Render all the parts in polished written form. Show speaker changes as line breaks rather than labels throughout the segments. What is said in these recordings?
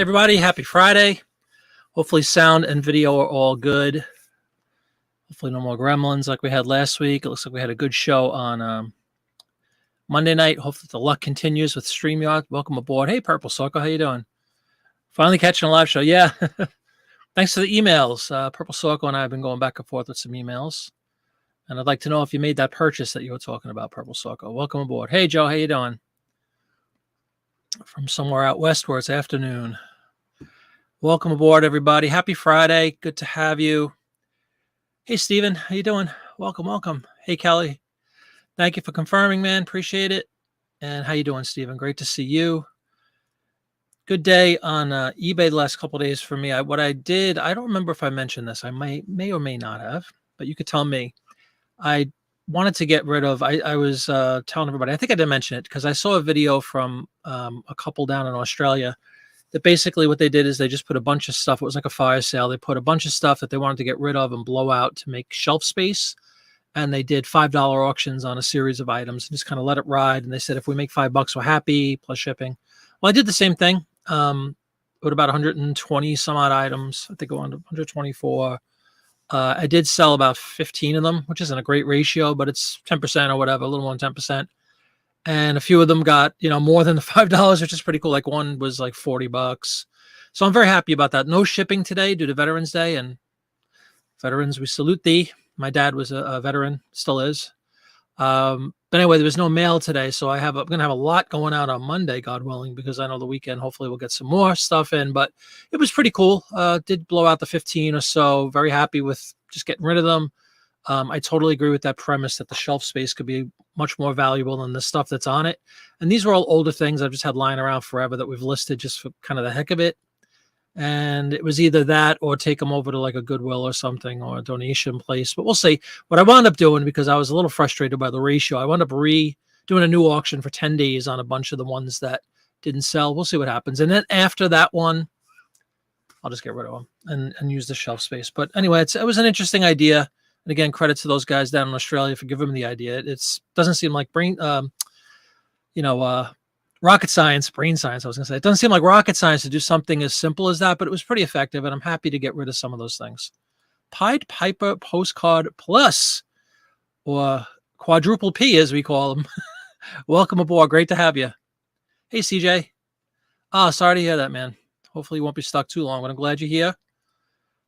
Everybody, happy Friday. Hopefully sound and video are all good. Hopefully no more gremlins like we had last week. It looks like we had a good show on Monday night. Hopefully the luck continues with StreamYard. Welcome aboard. Hey, Purple Circle, how you doing? Finally catching a live show. Yeah. Thanks for the emails. Purple Circle and I have been going back and forth with some emails. And I'd like to know if you made that purchase that you were talking about, Purple Circle. Welcome aboard. Hey, Joe, how you doing? From somewhere out west where it's afternoon. Welcome aboard, everybody. Happy Friday. Good to have you. Hey, Steven, how you doing? Welcome, welcome. Hey, Kelly. Thank you for confirming, man. Appreciate it. And how you doing, Steven? Great to see you. Good day on eBay the last couple of days for me. What I did, I don't remember if I mentioned this. I may or may not have, but you could tell me. I wanted to get rid of, I was telling everybody, I think I did mention it because I saw a video from a couple down in Australia that basically what they did is they just put a bunch of stuff. It was like a fire sale. They put a bunch of stuff that they wanted to get rid of and blow out to make shelf space. And they did $5 auctions on a series of items and just kind of let it ride. And they said, if we make $5, we're happy, plus shipping. Well, I did the same thing with about 120 some odd items. I think I went to 124. I did sell about 15 of them, which isn't a great ratio, but it's 10% or whatever, a little more than 10%. And a few of them got, more than the $5, which is pretty cool. Like one was like $40. So I'm very happy about that. No shipping today due to Veterans Day, and veterans, we salute thee. My dad was a veteran, still is. But anyway, there was no mail today. So I'm going to have a lot going out on Monday, God willing, because I know the weekend, hopefully we'll get some more stuff in, but it was pretty cool. Did blow out the 15 or so. Very happy with just getting rid of them. I totally agree with that premise that the shelf space could be much more valuable than the stuff that's on it. And these were all older things I've just had lying around forever that we've listed just for kind of the heck of it. And it was either that or take them over to like a Goodwill or something or a donation place. But we'll see. What I wound up doing, because I was a little frustrated by the ratio, I wound up doing a new auction for 10 days on a bunch of the ones that didn't sell. We'll see what happens. And then after that one, I'll just get rid of them and use the shelf space. But anyway, it was an interesting idea. And again, credit to those guys down in Australia for giving them the idea. It doesn't seem like rocket science, brain science, I was going to say. It doesn't seem like rocket science to do something as simple as that, but it was pretty effective, and I'm happy to get rid of some of those things. Pied Piper Postcard Plus, or Quadruple P as we call them. Welcome aboard. Great to have you. Hey, CJ. Sorry to hear that, man. Hopefully you won't be stuck too long, but I'm glad you're here.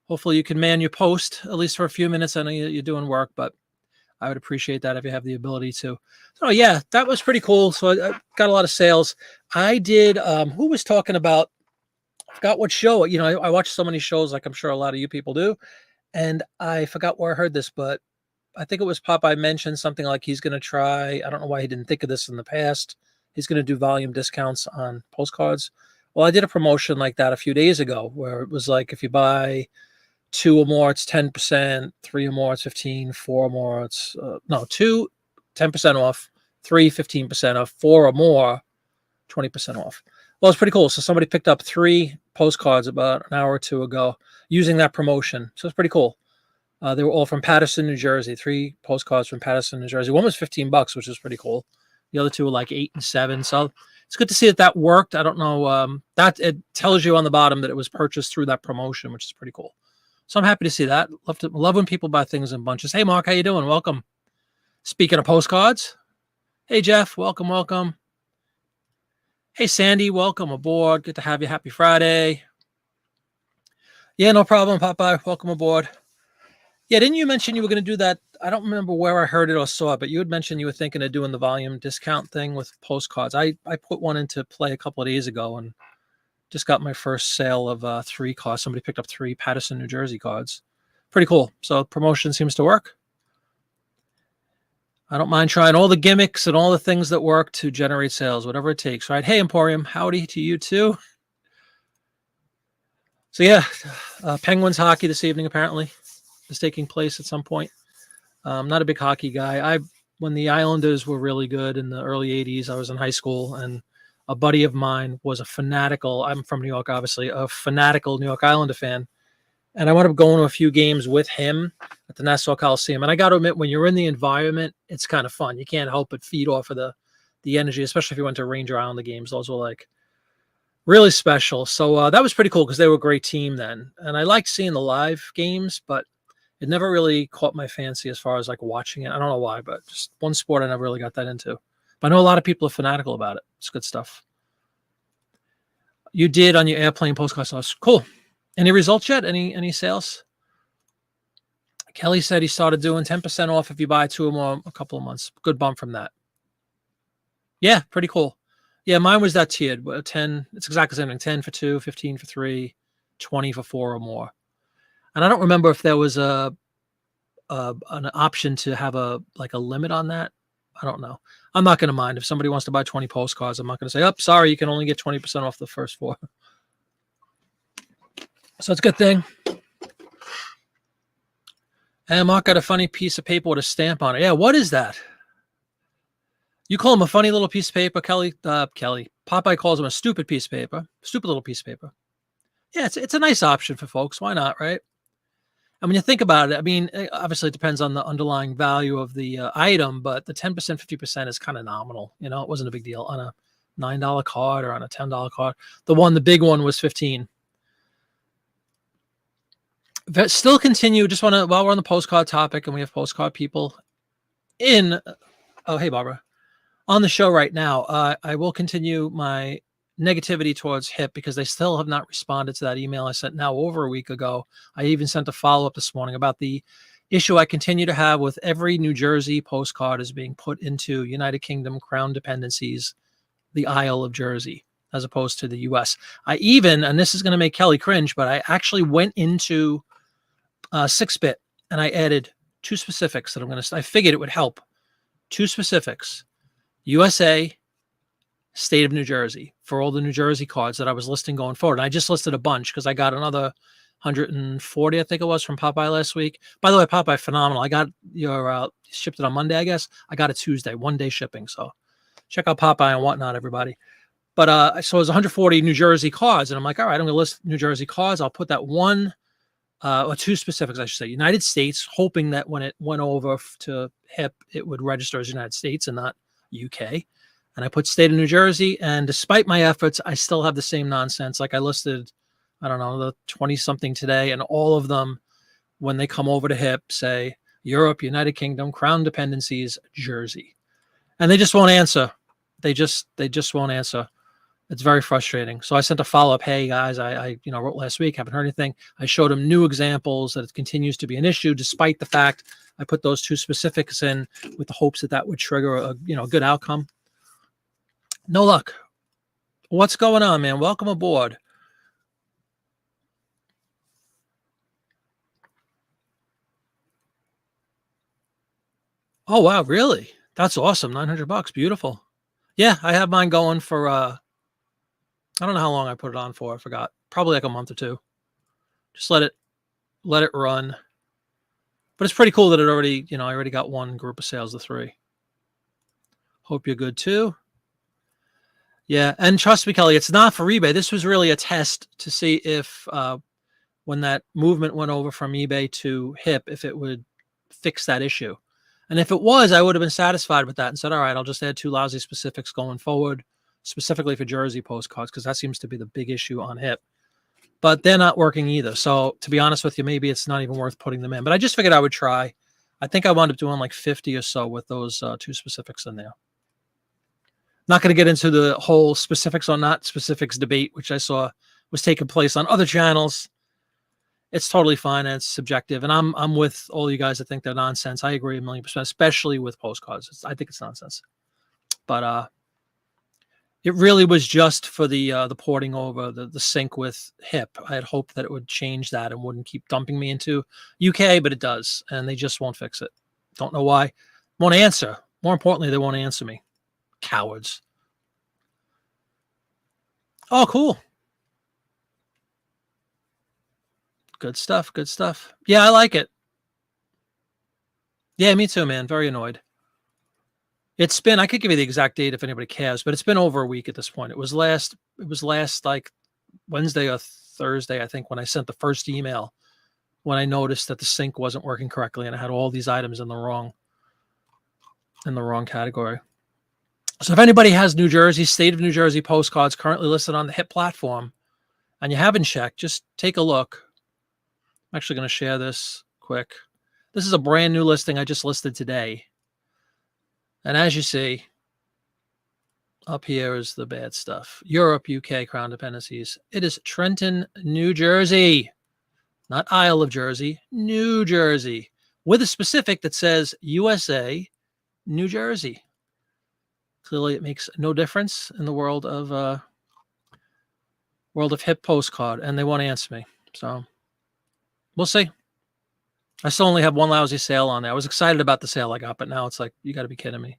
Hopefully you can man your post, at least for a few minutes. I know you're doing work, but I would appreciate that if you have the ability to. So yeah, that was pretty cool. So I got a lot of sales. I did, who was talking about, I forgot what show, I watch so many shows, like I'm sure a lot of you people do. And I forgot where I heard this, but I think it was Popeye mentioned something like he's going to try, I don't know why he didn't think of this in the past. He's going to do volume discounts on postcards. Well, I did a promotion like that a few days ago where it was like, if you buy 2 or more, it's 10%, 3 or more, it's 15, 4 or more, it's, 2, 10% off, 3, 15% off, 4 or more, 20% off. Well, it's pretty cool. So somebody picked up 3 postcards about an hour or two ago using that promotion. So it's pretty cool. They were all from Paterson, New Jersey, 3 postcards from Paterson, New Jersey. One was $15, which was pretty cool. The other 2 were like 8 and 7. So it's good to see that worked. I don't know. That it tells you on the bottom that it was purchased through that promotion, which is pretty cool. So I'm happy to see that. Love when people buy things in bunches. Hey, Mark, how you doing? Welcome. Speaking of postcards. Hey, Jeff. Welcome, welcome. Hey, Sandy. Welcome aboard. Good to have you. Happy Friday. Yeah, no problem, Popeye. Welcome aboard. Yeah, didn't you mention you were going to do that? I don't remember where I heard it or saw it, but you had mentioned you were thinking of doing the volume discount thing with postcards. I put one into play a couple of days ago and just got my first sale of 3 cards. Somebody picked up 3 Paterson, New Jersey cards. Pretty cool. So promotion seems to work. I don't mind trying all the gimmicks and all the things that work to generate sales, whatever it takes, right? Hey, Emporium, howdy to you too. So yeah, Penguins hockey this evening apparently is taking place at some point. I'm not a big hockey guy. When the Islanders were really good in the early 80s, I was in high school, and a buddy of mine was I'm from New York, obviously, a fanatical New York Islander fan. And I wound up going to a few games with him at the Nassau Coliseum. And I got to admit, when you're in the environment, it's kind of fun. You can't help but feed off of the energy, especially if you went to Ranger Islander games. Those were like Really special. So that was pretty cool because they were a great team then. And I liked seeing the live games, but it never really caught my fancy as far as like watching it. I don't know why, but just one sport I never really got that into. But I know a lot of people are fanatical about it. It's good stuff. You did on your airplane postcard sauce. Cool. Any results yet? Any sales? Kelly said he started doing 10% off if you buy two or more a couple of months. Good bump from that. Yeah, pretty cool. Yeah, mine was that tiered. 10, it's exactly the same thing. 10 for 2, 15 for 3, 20 for 4 or more. And I don't remember if there was an option to have a limit on that. I don't know. I'm not going to mind if somebody wants to buy 20 postcards. I'm not going to say, "Oh, sorry, you can only get 20% off the first 4." So it's a good thing. And Mark got a funny piece of paper with a stamp on it. Yeah, what is that? You call him a funny little piece of paper, Kelly? Kelly. Popeye calls him a stupid piece of paper. Stupid little piece of paper. Yeah, it's a nice option for folks. Why not, right? And when you think about it, I mean, obviously it depends on the underlying value of the item, but the 10%, 50% is kind of nominal. You know, it wasn't a big deal on a $9 card or on a $10 card. The big one was 15. But still continue. Just want to, while we're on the postcard topic and we have postcard people in, oh, hey, Barbara, on the show right now, I will continue my negativity towards HIP because they still have not responded to that email I sent now over a week ago. I even sent a follow-up this morning about the issue I continue to have with every New Jersey postcard is being put into United Kingdom Crown dependencies, the Isle of Jersey, as opposed to the U.S. I even, and this is going to make Kelly cringe, but I actually went into 6-bit and I added 2 specifics that I figured it would help. 2 specifics, USA, state of New Jersey, for all the New Jersey cards that I was listing going forward. And I just listed a bunch because I got another 140, I think it was, from Popeye last week. By the way, Popeye, phenomenal. I got your shipped it on Monday, I guess. I got it Tuesday, 1-day shipping. So check out Popeye and whatnot, everybody. But so it was 140 New Jersey cards. And I'm like, all right, I'm going to list New Jersey cards. I'll put that 1 or 2 specifics, I should say, United States, hoping that when it went over to HIP, it would register as United States and not UK. And I put state of New Jersey. And despite my efforts, I still have the same nonsense. Like I listed, I don't know, the 20 something today. And all of them, when they come over to HIP, say Europe, United Kingdom, Crown dependencies, Jersey. And they just won't answer. They just won't answer. It's very frustrating. So I sent a follow-up. Hey guys, I wrote last week, haven't heard anything. I showed them new examples that it continues to be an issue, despite the fact I put those 2 specifics in with the hopes that that would trigger a good outcome. No luck. What's going on, man? Welcome aboard. Oh wow, really? That's awesome. $900. Beautiful. Yeah, I have mine going for I don't know how long I put it on for. I forgot. Probably like a month or 2. Just let it run. But it's pretty cool that it already, I already got 1 group of sales of 3. Hope you're good too. Yeah, and trust me, Kelly, it's not for eBay. This was really a test to see if when that movement went over from eBay to HIP, if it would fix that issue. And if it was, I would have been satisfied with that and said, all right, I'll just add 2 lousy specifics going forward, specifically for Jersey postcards, because that seems to be the big issue on HIP. But they're not working either. So to be honest with you, maybe it's not even worth putting them in. But I just figured I would try. I think I wound up doing like 50 or so with those 2 specifics in there. Not going to get into the whole specifics or not specifics debate, which I saw was taking place on other channels. It's totally fine and it's subjective. And I'm with all you guys that think they're nonsense. I agree 1,000,000%, especially with postcards. I think it's nonsense. But it really was just for the porting over, the sync with HIP. I had hoped that it would change that and wouldn't keep dumping me into UK, but it does. And they just won't fix it. Don't know why. Won't answer. More importantly, they won't answer me. Cowards. Oh, cool. Good stuff. Good stuff. Yeah, I like it. Yeah, me too, man. Very annoyed. It's been, I could give you the exact date if anybody cares, but it's been over a week at this point. It was last like Wednesday or Thursday, I think, when I sent the first email, when I noticed that the sync wasn't working correctly and I had all these items in the wrong category. So if anybody has New Jersey, state of New Jersey postcards currently listed on the HIP platform and you haven't checked, just take a look. I'm actually going to share this quick. This is a brand new listing I just listed today. And as you see, up here is the bad stuff. Europe, UK, Crown Dependencies. It is Trenton, New Jersey. Not Isle of Jersey, New Jersey. With a specific that says USA, New Jersey. Clearly, it makes no difference in the world of HIP postcard, and they won't answer me. So we'll see. I still only have one lousy sale on there. I was excited about the sale I got, but now it's like, you got to be kidding me.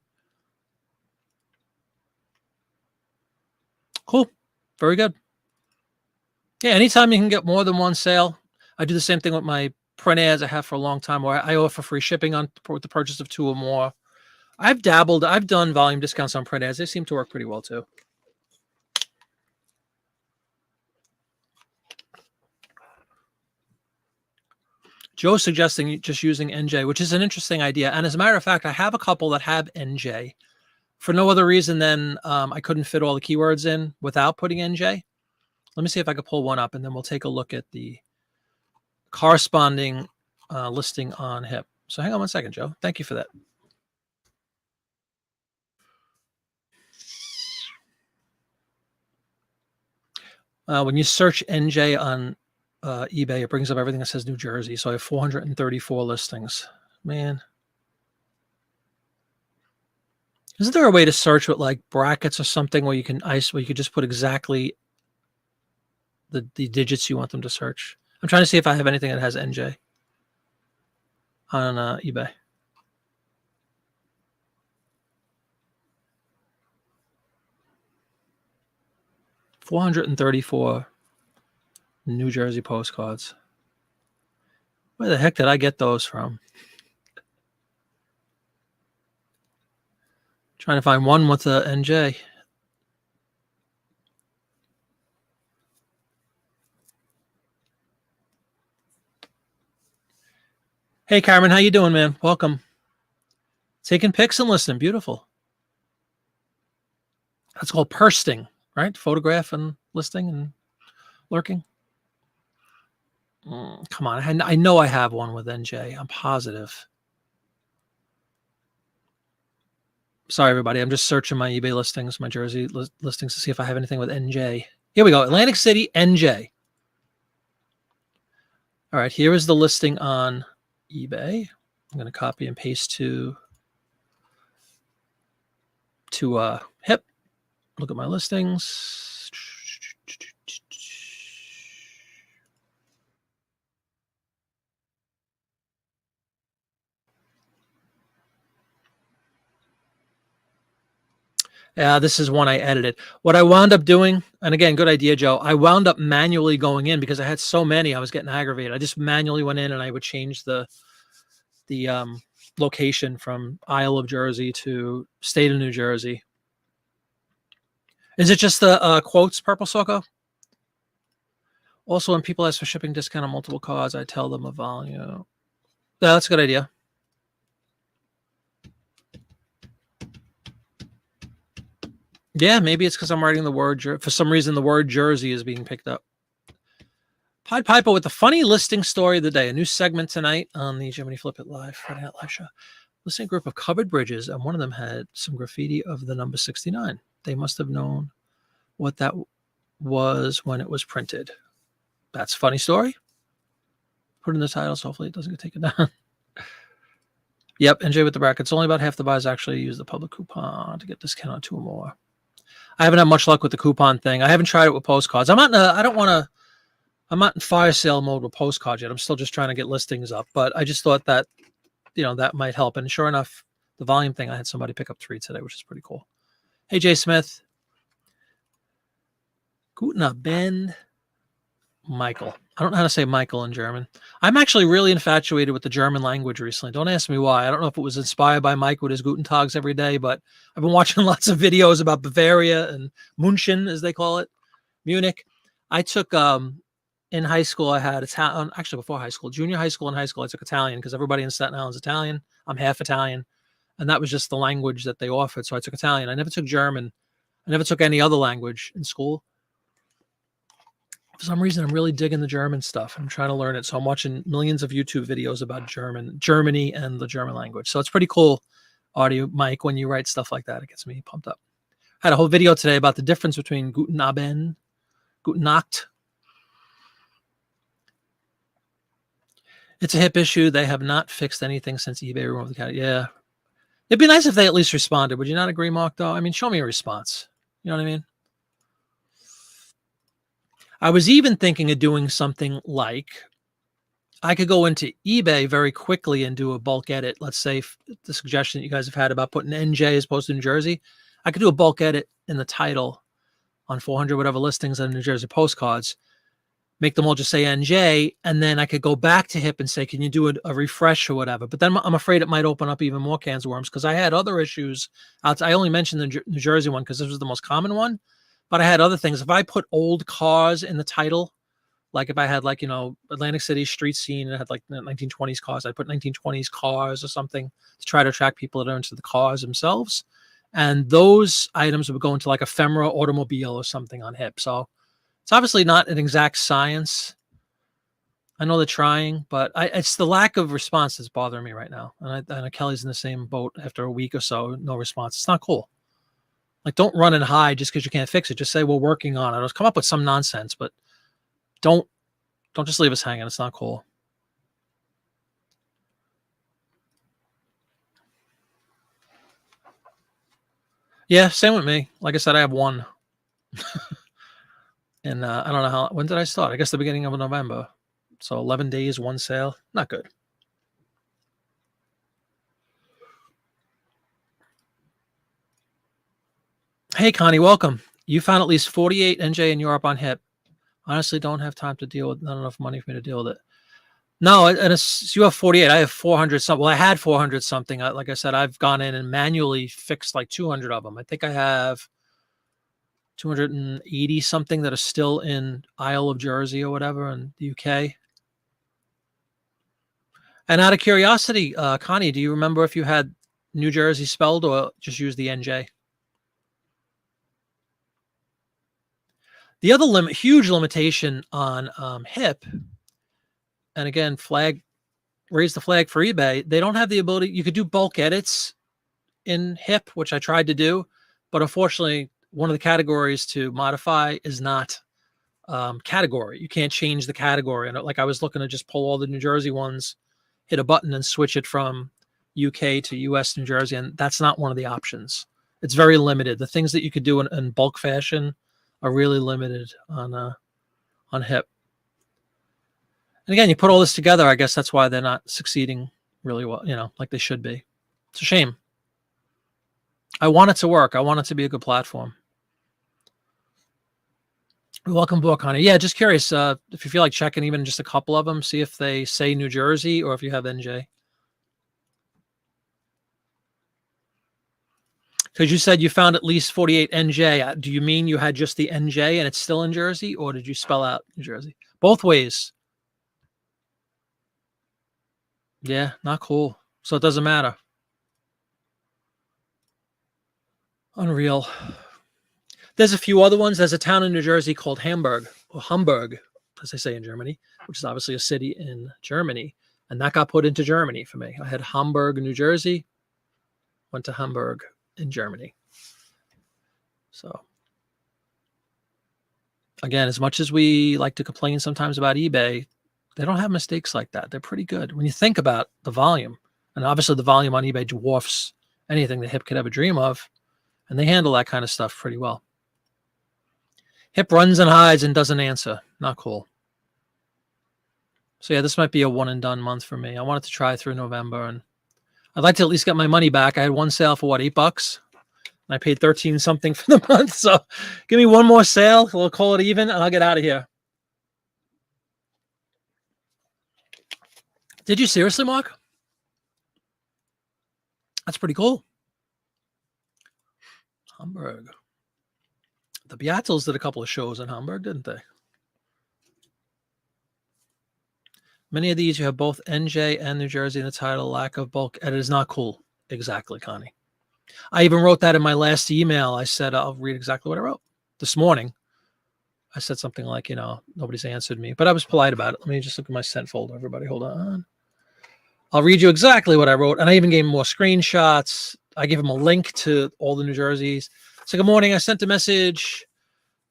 Cool. Very good. Yeah, anytime you can get more than one sale. I do the same thing with my print ads I have for a long time, where I offer free shipping on with the purchase of 2 or more. I've done volume discounts on print ads. They seem to work pretty well too. Joe's suggesting just using NJ, which is an interesting idea. And as a matter of fact, I have a couple that have NJ for no other reason than I couldn't fit all the keywords in without putting NJ. Let me see if I could pull one up, and then we'll take a look at the corresponding listing on HIP. So hang on one second, Joe. Thank you for that. When you search NJ on eBay, it brings up everything that says New Jersey. So I have 434 listings. Man. Isn't there a way to search with like brackets or something where you can just put exactly the digits you want them to search? I'm trying to see if I have anything that has NJ on eBay. $434 New Jersey postcards. Where the heck did I get those from? Trying to find one with a NJ. Hey, Carmen, how you doing, man? Welcome. Taking pics and listening. Beautiful. That's called pursting, right? Photograph and listing and lurking. Come on. I know I have one with NJ. I'm positive. Sorry, everybody. I'm just searching my eBay listings, my Jersey listings to see if I have anything with NJ. Here we go. Atlantic City, NJ. All right. Here is the listing on eBay. I'm going to copy and paste to HIP. Look at my listings. This is one I edited. What I wound up doing, and again, good idea, Joe. I wound up manually going in because I had so many, I was getting aggravated. I just manually went in and I would change the location from Isle of Jersey to state of New Jersey. Is it just the quotes, Purple Soko? Also, when people ask for shipping discount on multiple cards, I tell them a volume. Yeah, that's a good idea. Yeah, maybe it's because I'm writing the word. For some reason, the word Jersey is being picked up. Pied Piper with the funny listing story of the day. A new segment tonight on the Jiminy Flip It Live Friday Night Live show. Listening group of covered bridges, and one of them had some graffiti of the number 69. They must have known what that was when it was printed. That's a funny story. Put in the title, so hopefully it doesn't get taken down. Yep, NJ with the brackets. Only about half the buyers actually use the public coupon to get discount on 2 or more. I haven't had much luck with the coupon thing. I haven't tried it with postcards. I'm not in fire sale mode with postcards yet. I'm still just trying to get listings up, but I just thought that, that might help. And sure enough, the volume thing, I had somebody pick up 3 today, which is pretty cool. Hey, Jay Smith. Guten Abend, Michael. I don't know how to say Michael in German. I'm actually really infatuated with the German language recently. Don't ask me why. I don't know if it was inspired by Mike with his Guten Tags every day, but I've been watching lots of videos about Bavaria and München, as they call it, Munich. I took, in high school, I had Italian, actually before high school, junior high school and high school, I took Italian because everybody in Staten Island is Italian. I'm half Italian. and that was just the language that they offered. So I took Italian. I never took German. I never took any other language in school. For some reason, I'm really digging the German stuff. I'm trying to learn it. So I'm watching millions of YouTube videos about Germany and the German language. So it's pretty cool, audio, Mike, when you write stuff like that. It gets me pumped up. I had a whole video today about the difference between Guten Abend, Guten Nacht. It's a hip issue. They have not fixed anything since eBay removed the category. Yeah. It'd be nice if they at least responded. Would you not agree, Mark, though? I mean, show me a response. You know what I mean? I was even thinking of doing something like I could go into eBay very quickly and do a bulk edit. Let's say the suggestion that you guys have had about putting NJ as opposed to New Jersey. I could do a bulk edit in the title on 400 whatever listings on New Jersey postcards, make them all just say NJ, and then I could go back to HIP and say, can you do a refresh or whatever? But then I'm afraid it might open up even more cans of worms because I had other issues. I only mentioned the New Jersey one because this was the most common one, but I had other things. If I put old cars in the title, like if I had like, Atlantic City street scene and it had like 1920s cars, I'd put 1920s cars or something to try to attract people that are into the cars themselves. And those items would go into like ephemera automobile or something on HIP. So it's obviously not an exact science. I know they're trying, but it's the lack of response that's bothering me right now. And I know Kelly's in the same boat after a week or so, no response. It's not cool. Like, don't run and hide just because you can't fix it. Just say, we're working on it. Or come up with some nonsense, but don't just leave us hanging. It's not cool. Yeah, same with me. Like I said, I have one. And I don't know when did I start? I guess the beginning of November. So 11 days, one sale. Not good. Hey, Connie, welcome. You found at least 48 NJ in Europe on HIP. Honestly, don't have time to deal with, not enough money for me to deal with it. No, and you have 48. I have 400 something. Well, I had 400 something. Like I said, I've gone in and manually fixed like 200 of them. I think I have 280 something that are still in Isle of Jersey or whatever in the UK. And out of curiosity, Connie, do you remember if you had New Jersey spelled or just use the NJ? The other huge limitation on HIP, and again, raise the flag for eBay, they don't have the ability. You could do bulk edits in HIP, which I tried to do, but unfortunately, one of the categories to modify is not category. You can't change the category. And like I was looking to just pull all the New Jersey ones, hit a button and switch it from UK to US New Jersey, and that's not one of the options. It's very limited. The things that you could do in bulk fashion are really limited on HIP. And again, you put all this together, I guess that's why they're not succeeding really well, like they should be. It's a shame. I want it to work. I want it to be a good platform. Welcome book, honey. Yeah, just curious if you feel like checking even just a couple of them, see if they say New Jersey or if you have NJ. Because you said you found at least 48 NJ. Do you mean you had just the NJ and it's still in Jersey, or did you spell out New Jersey? Both ways. Yeah, not cool. So it doesn't matter. Unreal. There's a few other ones. There's a town in New Jersey called Hamburg, or Hamburg, as they say in Germany, which is obviously a city in Germany. And that got put into Germany for me. I had Hamburg, New Jersey, went to Hamburg in Germany. So again, as much as we like to complain sometimes about eBay, they don't have mistakes like that. They're pretty good. When you think about the volume, and obviously the volume on eBay dwarfs anything that HIP could ever dream of, and they handle that kind of stuff pretty well. HIP runs and hides and doesn't answer. Not cool. So yeah, this might be a one and done month for me. I wanted to try through November, and I'd like to at least get my money back. I had one sale for what, $8? And I paid 13 something for the month. So give me one more sale. We'll call it even and I'll get out of here. Did you seriously, Mark? That's pretty cool. Hamburg. The Beatles did a couple of shows in Hamburg, didn't they? Many of these, you have both NJ and New Jersey in the title. Lack of bulk edit is not cool. Exactly, Connie. I even wrote that in my last email. I said, I'll read exactly what I wrote this morning. I said something like, nobody's answered me, but I was polite about it. Let me just look at my sent folder, everybody. Hold on. I'll read you exactly what I wrote. And I even gave him more screenshots. I gave him a link to all the New Jerseys. So good morning. I sent a message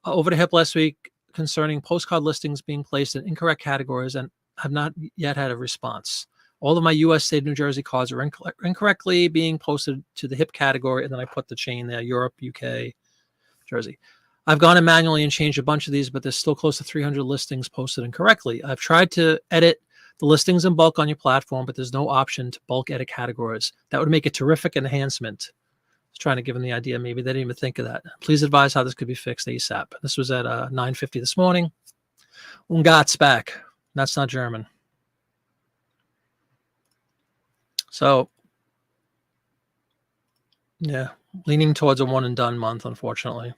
over to HIP last week concerning postcard listings being placed in incorrect categories and have not yet had a response. All of my U.S. state New Jersey cards are incorrectly being posted to the HIP category. And then I put the chain there, Europe, UK, Jersey. I've gone in manually and changed a bunch of these, but there's still close to 300 listings posted incorrectly. I've tried to edit the listings in bulk on your platform, but there's no option to bulk edit categories. That would make a terrific enhancement. I was trying to give them the idea. Maybe they didn't even think of that. Please advise how this could be fixed ASAP. This was at 9:50 this morning. Ungat's back. That's not German. So, yeah, leaning towards a one and done month, unfortunately.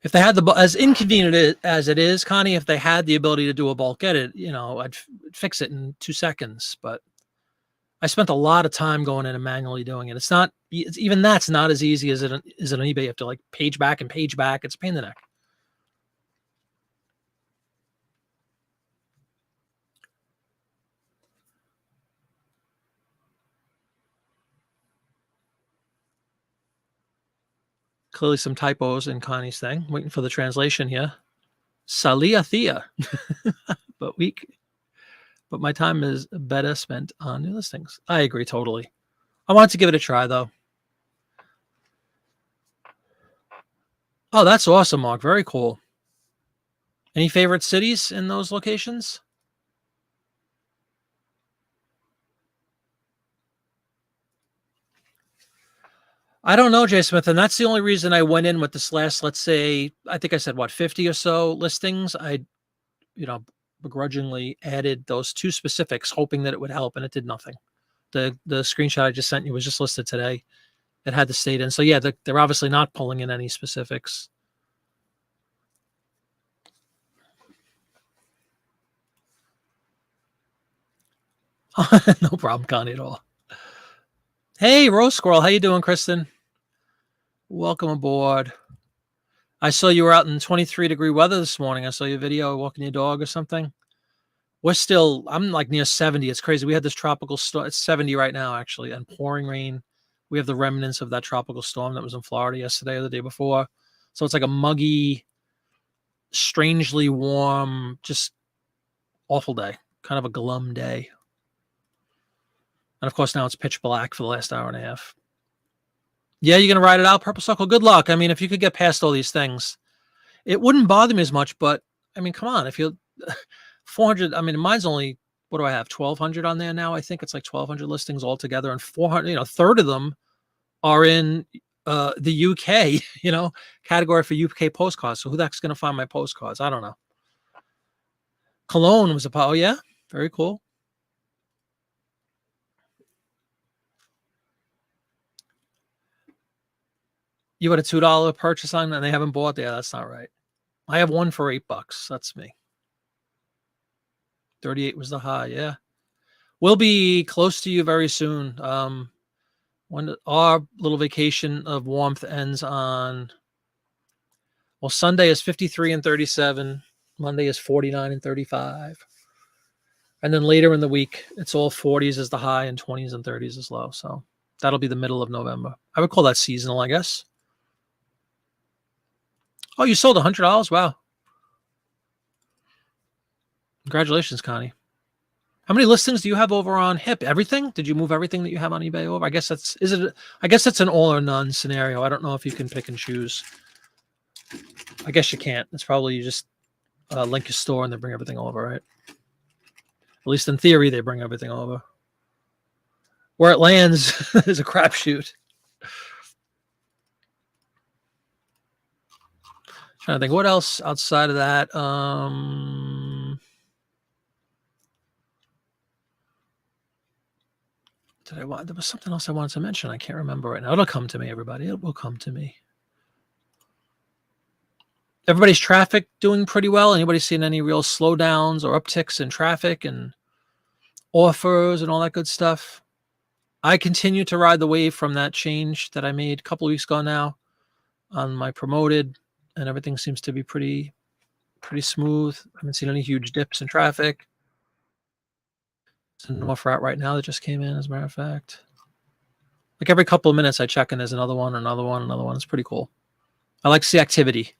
If they had as inconvenient as it is, Connie, if they had the ability to do a bulk edit, I'd fix it in 2 seconds. But I spent a lot of time going in and manually doing it. Even that's not as easy as it is on eBay. You have to like page back and page back. It's a pain in the neck. Clearly some typos in Connie's thing. Waiting for the translation here. Salia Thea. But my time is better spent on new listings. I agree totally. I wanted to give it a try though. Oh, that's awesome, Mark. Very cool. Any favorite cities in those locations? I don't know, Jay Smith, and that's the only reason I went in with this last, let's say, I think I said, 50 or so listings. I, begrudgingly added those 2 specifics, hoping that it would help, and it did nothing. The screenshot I just sent you was just listed today. It had the state in. So, yeah, they're obviously not pulling in any specifics. No problem, Connie, at all. Hey, Rose Squirrel. How you doing, Kristen? Welcome aboard. I saw you were out in 23-degree weather this morning. I saw your video walking your dog or something. I'm like near 70. It's crazy. We had this tropical storm. It's 70 right now, actually, and pouring rain. We have the remnants of that tropical storm that was in Florida yesterday or the day before. So it's like a muggy, strangely warm, just awful day, kind of a glum day. And of course, now it's pitch black for the last hour and a half. Yeah, you're going to ride it out, Purple Circle? Good luck. I mean, if you could get past all these things, it wouldn't bother me as much. But, I mean, come on. If you 400, I mean, mine's only, what do I have? 1,200 on there now. I think it's like 1,200 listings altogether. And 400, a third of them are in the UK, category for UK postcards. So who the heck's going to find my postcards? I don't know. Cologne was oh, yeah. Very cool. You had a $2 purchase on and they haven't bought? Yeah, that's not right. I have one for $8. That's me. 38 was the high. Yeah. We'll be close to you very soon. When our little vacation of warmth ends on, well, Sunday is 53 and 37. Monday is 49 and 35. And then later in the week, it's all 40s as the high and 20s and 30s as low. So that'll be the middle of November. I would call that seasonal, I guess. Oh, you sold $100? Wow. Congratulations, Connie. How many listings do you have over on HIP? Everything? Did you move everything that you have on eBay over? I guess that's an all or none scenario. I don't know if you can pick and choose. I guess you can't. It's probably you just link your store and they bring everything over, right? At least in theory, they bring everything over. Where it lands is a crapshoot. Trying to think what else outside of that. There was something else I wanted to mention. I can't remember right now. It'll come to me, everybody. It will come to me. Everybody's traffic doing pretty well. Anybody seeing any real slowdowns or upticks in traffic? And offers and all that good stuff. I continue to ride the wave from that change that I made a couple of weeks ago now on my promoted, and everything seems to be pretty smooth. I haven't seen any huge dips in traffic. It's an offer out right now that just came in, as a matter of fact. Like every couple of minutes I check and there's another one, another one, another one. It's pretty cool. I like to see activity.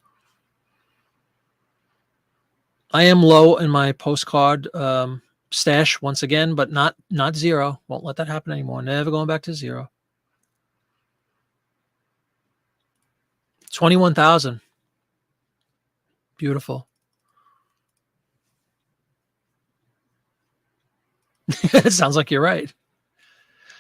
I am low in my postcard stash once again, but not zero. Won't let that happen anymore. Never going back to zero. 21,000. Beautiful. It sounds like you're right.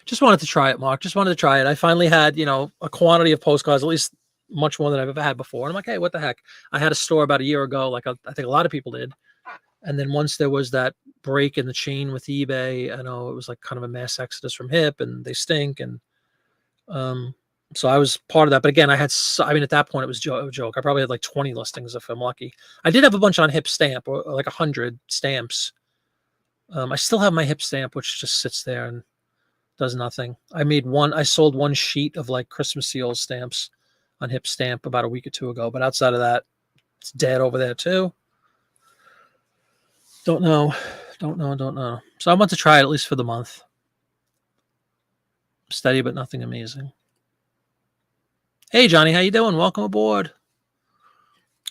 Just wanted to try it, Mark. Just wanted to try it. I finally had, a quantity of postcards, at least much more than I've ever had before. And I'm like, hey, what the heck? I had a store about a year ago, like I think a lot of people did. And then once there was that break in the chain with eBay, I know it was like kind of a mass exodus from HIP, and they stink. And so I was part of that. But again, at that point, it was a joke. I probably had like 20 listings if I'm lucky. I did have a bunch on HIP stamp, or like 100 stamps. I still have my HIP stamp, which just sits there and does nothing. I sold one sheet of like Christmas seal stamps on HIP stamp about a week or two ago. But outside of that, it's dead over there too. Don't know. So I want to try it at least for the month. Steady, but nothing amazing. Hey, Johnny, how you doing? Welcome aboard.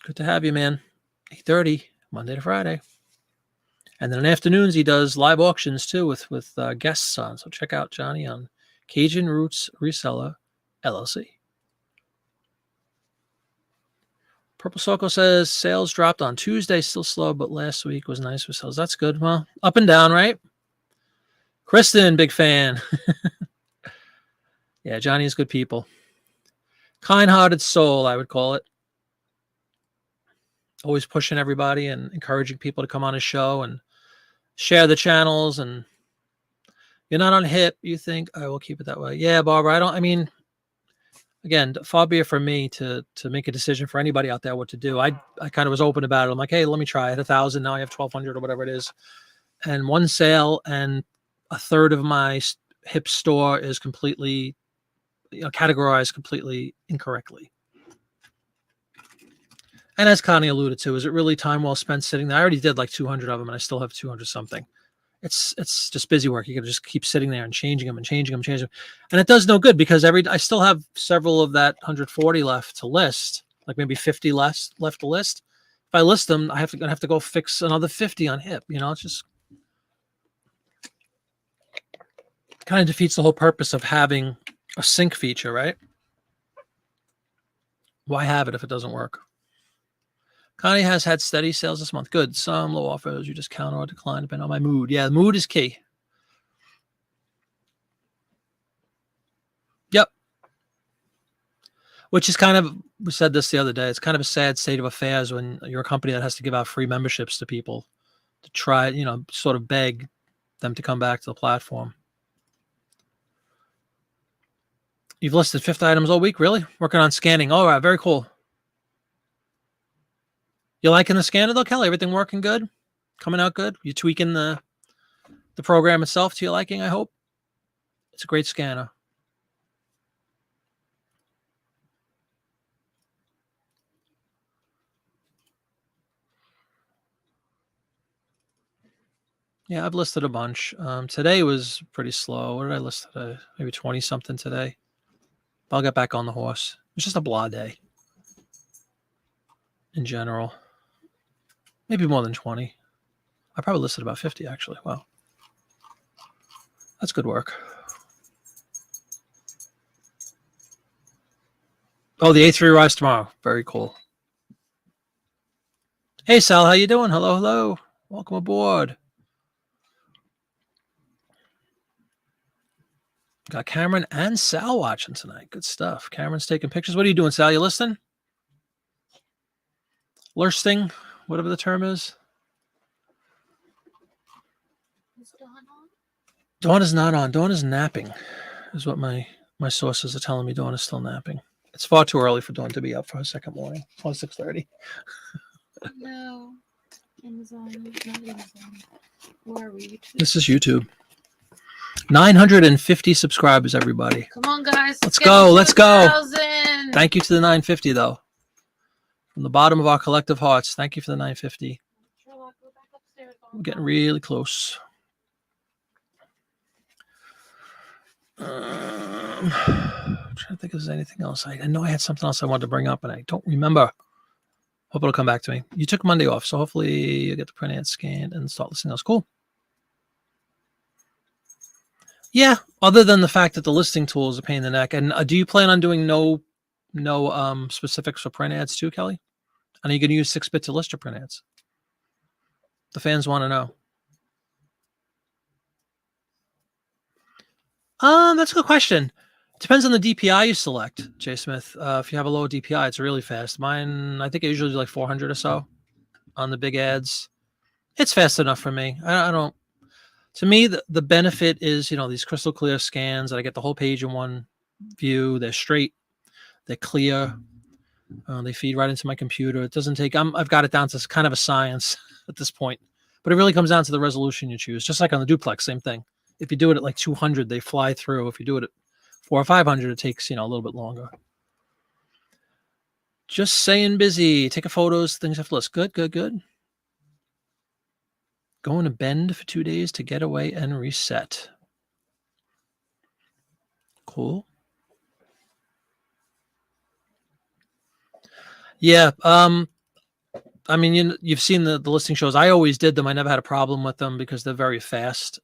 Good to have you, man. 8:30, Monday to Friday. And then in afternoons, he does live auctions too with guests on. So check out Johnny on Cajun Roots Reseller LLC. Purple Circle says sales dropped on Tuesday, still slow, but last week was nice for sales. That's good. Well, up and down, right? Kristen, big fan. Yeah, Johnny is good people. Kind-hearted soul, I would call it. Always pushing everybody and encouraging people to come on his show and share the channels. And you're not on HIP, you think, I will keep it that way. Yeah, Barbara, again, far be it from me to make a decision for anybody out there what to do. I kind of was open about it. I'm like, hey, let me try it. 1,000, now I have 1,200 or whatever it is. And one sale, and a third of my HIP store is completely categorized completely incorrectly. And as Connie alluded to, is it really time well spent sitting there? I already did like 200 of them, and I still have 200 something. It's just busy work. You got to just keep sitting there and changing them, and it does no good, because I still have several of that 140 left to list, like maybe 50 left to list. If I list them, I have to go fix another 50 on HIP. It's just kind of defeats the whole purpose of having a sync feature, right? Why have it if it doesn't work? Connie has had steady sales this month. Good. Some low offers. You just counter or decline depending on my mood. Yeah, the mood is key. Yep. Which is kind of, we said this the other day, it's kind of a sad state of affairs when you're a company that has to give out free memberships to people to try, sort of beg them to come back to the platform. You've listed 50 items all week? Really? Working on scanning. All right. Very cool. You liking the scanner though, Kelly? Everything working good? Coming out good? You tweaking the program itself to your liking, I hope? It's a great scanner. Yeah, I've listed a bunch. Today was pretty slow. What did I list today? Maybe 20 something today. I'll get back on the horse. It's just a blah day in general. Maybe more than 20. I probably listed about 50 actually. Wow. That's good work. Oh, the A3 arrives tomorrow. Very cool. Hey, Sal, how you doing? Hello. Welcome aboard. Got Cameron and Sal watching tonight. Good stuff. Cameron's taking pictures. What are you doing, Sal? You listening? Lursting, whatever the term is. Is Dawn on? Dawn is not on. Dawn is napping, is what my sources are telling me. Dawn is still napping. It's far too early for Dawn to be up for her second morning. It's only 6:30.
No. Amazon, not Amazon. Where are we? YouTube?
This is YouTube. 950 subscribers, everybody.
Come on, guys.
Let's go. Let's go.
2,000.
Thank you to the 950, though. From the bottom of our collective hearts, thank you for the 950.
Sherlock, go back upstairs.
We're getting really close. I'm trying to think if there's anything else. I know I had something else I wanted to bring up, and I don't remember. Hope it'll come back to me. You took Monday off, so hopefully you'll get the print ad scanned and start listening else. Cool. Yeah, other than the fact that the listing tool is a pain in the neck. And do you plan on doing no specifics for print ads too, Kelly? And are you going to use 6-bit to list your print ads? The fans want to know. That's a good question. Depends on the DPI you select, Jay Smith. If you have a low DPI, it's really fast. Mine, I think I usually do like 400 or so on the big ads. It's fast enough for me. I don't. To me, the benefit is, these crystal clear scans that I get the whole page in one view. They're straight. They're clear. They feed right into my computer. It doesn't take. I've got it down to kind of a science at this point, but it really comes down to the resolution you choose. Just like on the duplex, same thing. If you do it at like 200, they fly through. If you do it at 400 or 500, it takes a little bit longer. Just saying, busy. Taking photos. Things have to list. Good. Going to Bend for 2 days to get away and reset. Cool. Yeah. I mean, you've seen the listing shows. I always did them. I never had a problem with them because they're very fast.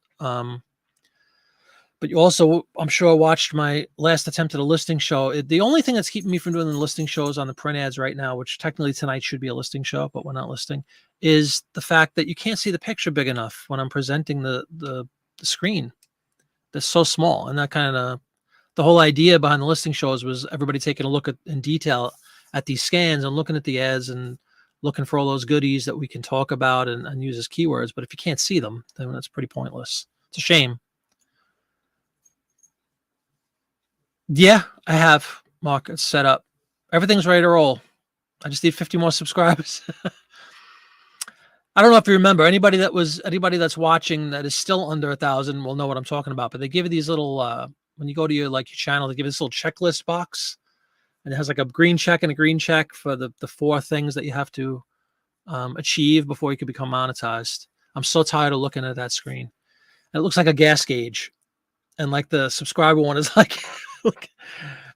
But you also, I'm sure, watched my last attempt at a listing show. The only thing that's keeping me from doing the listing shows on the print ads right now, which technically tonight should be a listing show, but we're not listing, is the fact that you can't see the picture big enough when I'm presenting the screen. That's so small. And that kind of, the whole idea behind the listing shows was everybody taking a look in detail at these scans and looking at the ads and looking for all those goodies that we can talk about and use as keywords. But if you can't see them, then that's pretty pointless. It's a shame. Yeah, I have, Mark. It's set up. Everything's ready to roll. I just need 50 more subscribers. I don't know if you remember, anybody that's watching that is still under 1,000 will know what I'm talking about. But they give you these little when you go to your channel, they give you this little checklist box, and it has like a green check and a green check for the 4 things that you have to achieve before you can become monetized. I'm so tired of looking at that screen. And it looks like a gas gauge, and like the subscriber one is like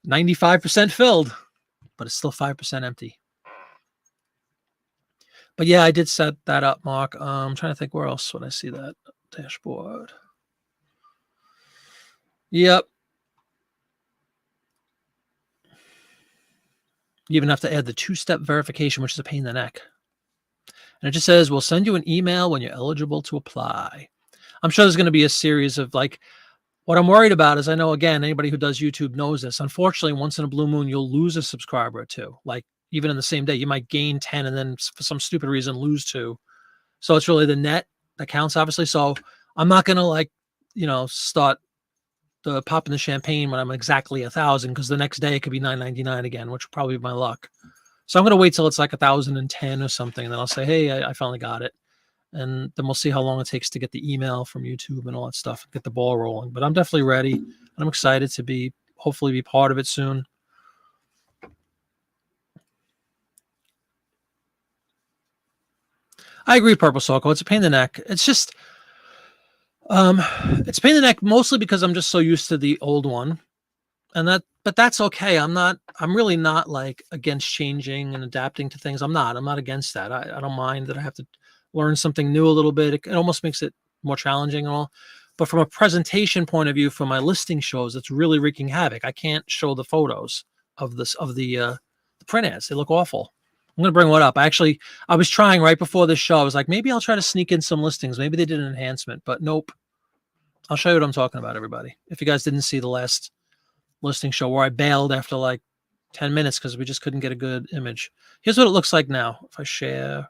95% filled, but it's still 5% empty. But yeah, I did set that up, Mark. I'm trying to think where else would I see that dashboard. Yep. You even have to add the 2-step verification, which is a pain in the neck. And it just says, we'll send you an email when you're eligible to apply. I'm sure there's going to be a series of what I'm worried about is, I know, again, anybody who does YouTube knows this. Unfortunately, once in a blue moon, you'll lose a subscriber or two. Even in the same day, you might gain 10 and then for some stupid reason lose 2. So it's really the net that counts, obviously. So I'm not going to start popping the champagne when I'm exactly 1,000, because the next day it could be 999 again, which will probably be my luck. So I'm going to wait till it's like 1,010 or something. And then I'll say, hey, I finally got it. And then we'll see how long it takes to get the email from YouTube and all that stuff, get the ball rolling. But I'm definitely ready. And I'm excited to hopefully be part of it soon. I agree, Purple Soko. It's a pain in the neck. It's just, it's a pain in the neck mostly because I'm just so used to the old one. But that's okay. I'm really not against changing and adapting to things. I'm not against that. I don't mind that I have to learn something new a little bit. It almost makes it more challenging and all. But from a presentation point of view, for my listing shows, it's really wreaking havoc. I can't show the photos of the print ads. They look awful. I'm going to bring one up. I was trying right before this show. I was like, maybe I'll try to sneak in some listings. Maybe they did an enhancement, but nope. I'll show you what I'm talking about, everybody. If you guys didn't see the last listing show where I bailed after 10 minutes because we just couldn't get a good image. Here's what it looks like now. If I share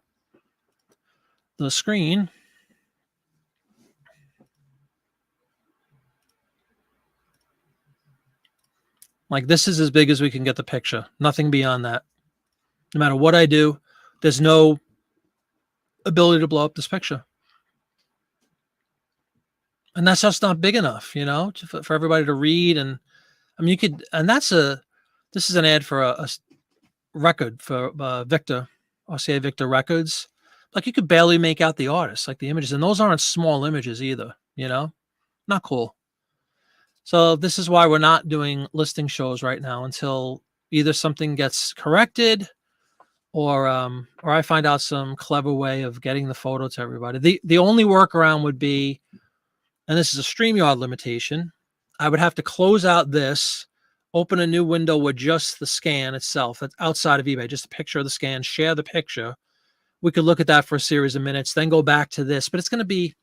the screen. This is as big as we can get the picture. Nothing beyond that. No matter what I do, there's no ability to blow up this picture. And that's just not big enough, for everybody to read. And I mean, you could, and this is an ad for a record for Victor, RCA Victor Records. Like, you could barely make out the artist, like the images. And those aren't small images either, not cool. So this is why we're not doing listing shows right now until either something gets corrected or I find out some clever way of getting the photo to everybody. The only workaround would be, and this is a StreamYard limitation, I would have to close out this, open a new window with just the scan itself. That's outside of eBay, just a picture of the scan, share the picture. We could look at that for a series of minutes, then go back to this, but it's going to be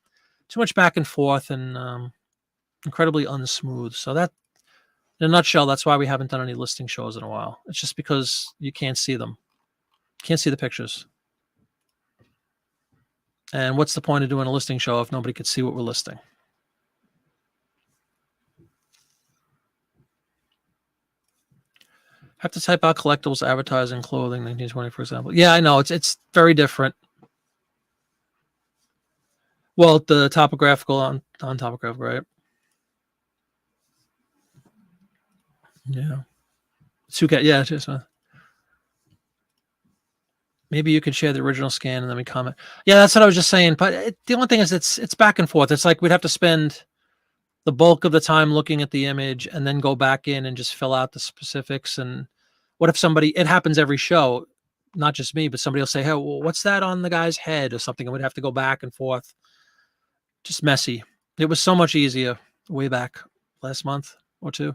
too much back and forth and incredibly unsmooth. So that, in a nutshell, that's why we haven't done any listing shows in a while. It's just because you can't see them. Can't see the pictures. And what's the point of doing a listing show if nobody could see what we're listing? Have to type out collectibles, advertising, clothing, 1920, for example. Yeah, I know. It's very different. Well, the topographical on topographical, right? Yeah. Yeah, just maybe you could share the original scan and then we comment. Yeah, that's what I was just saying. But the only thing is, it's back and forth. It's like we'd have to spend the bulk of the time looking at the image and then go back in and just fill out the specifics. And what if it happens every show, not just me, but somebody will say, hey, well, what's that on the guy's head or something? And we'd have to go back and forth. Just messy. It was so much easier way back last month or two.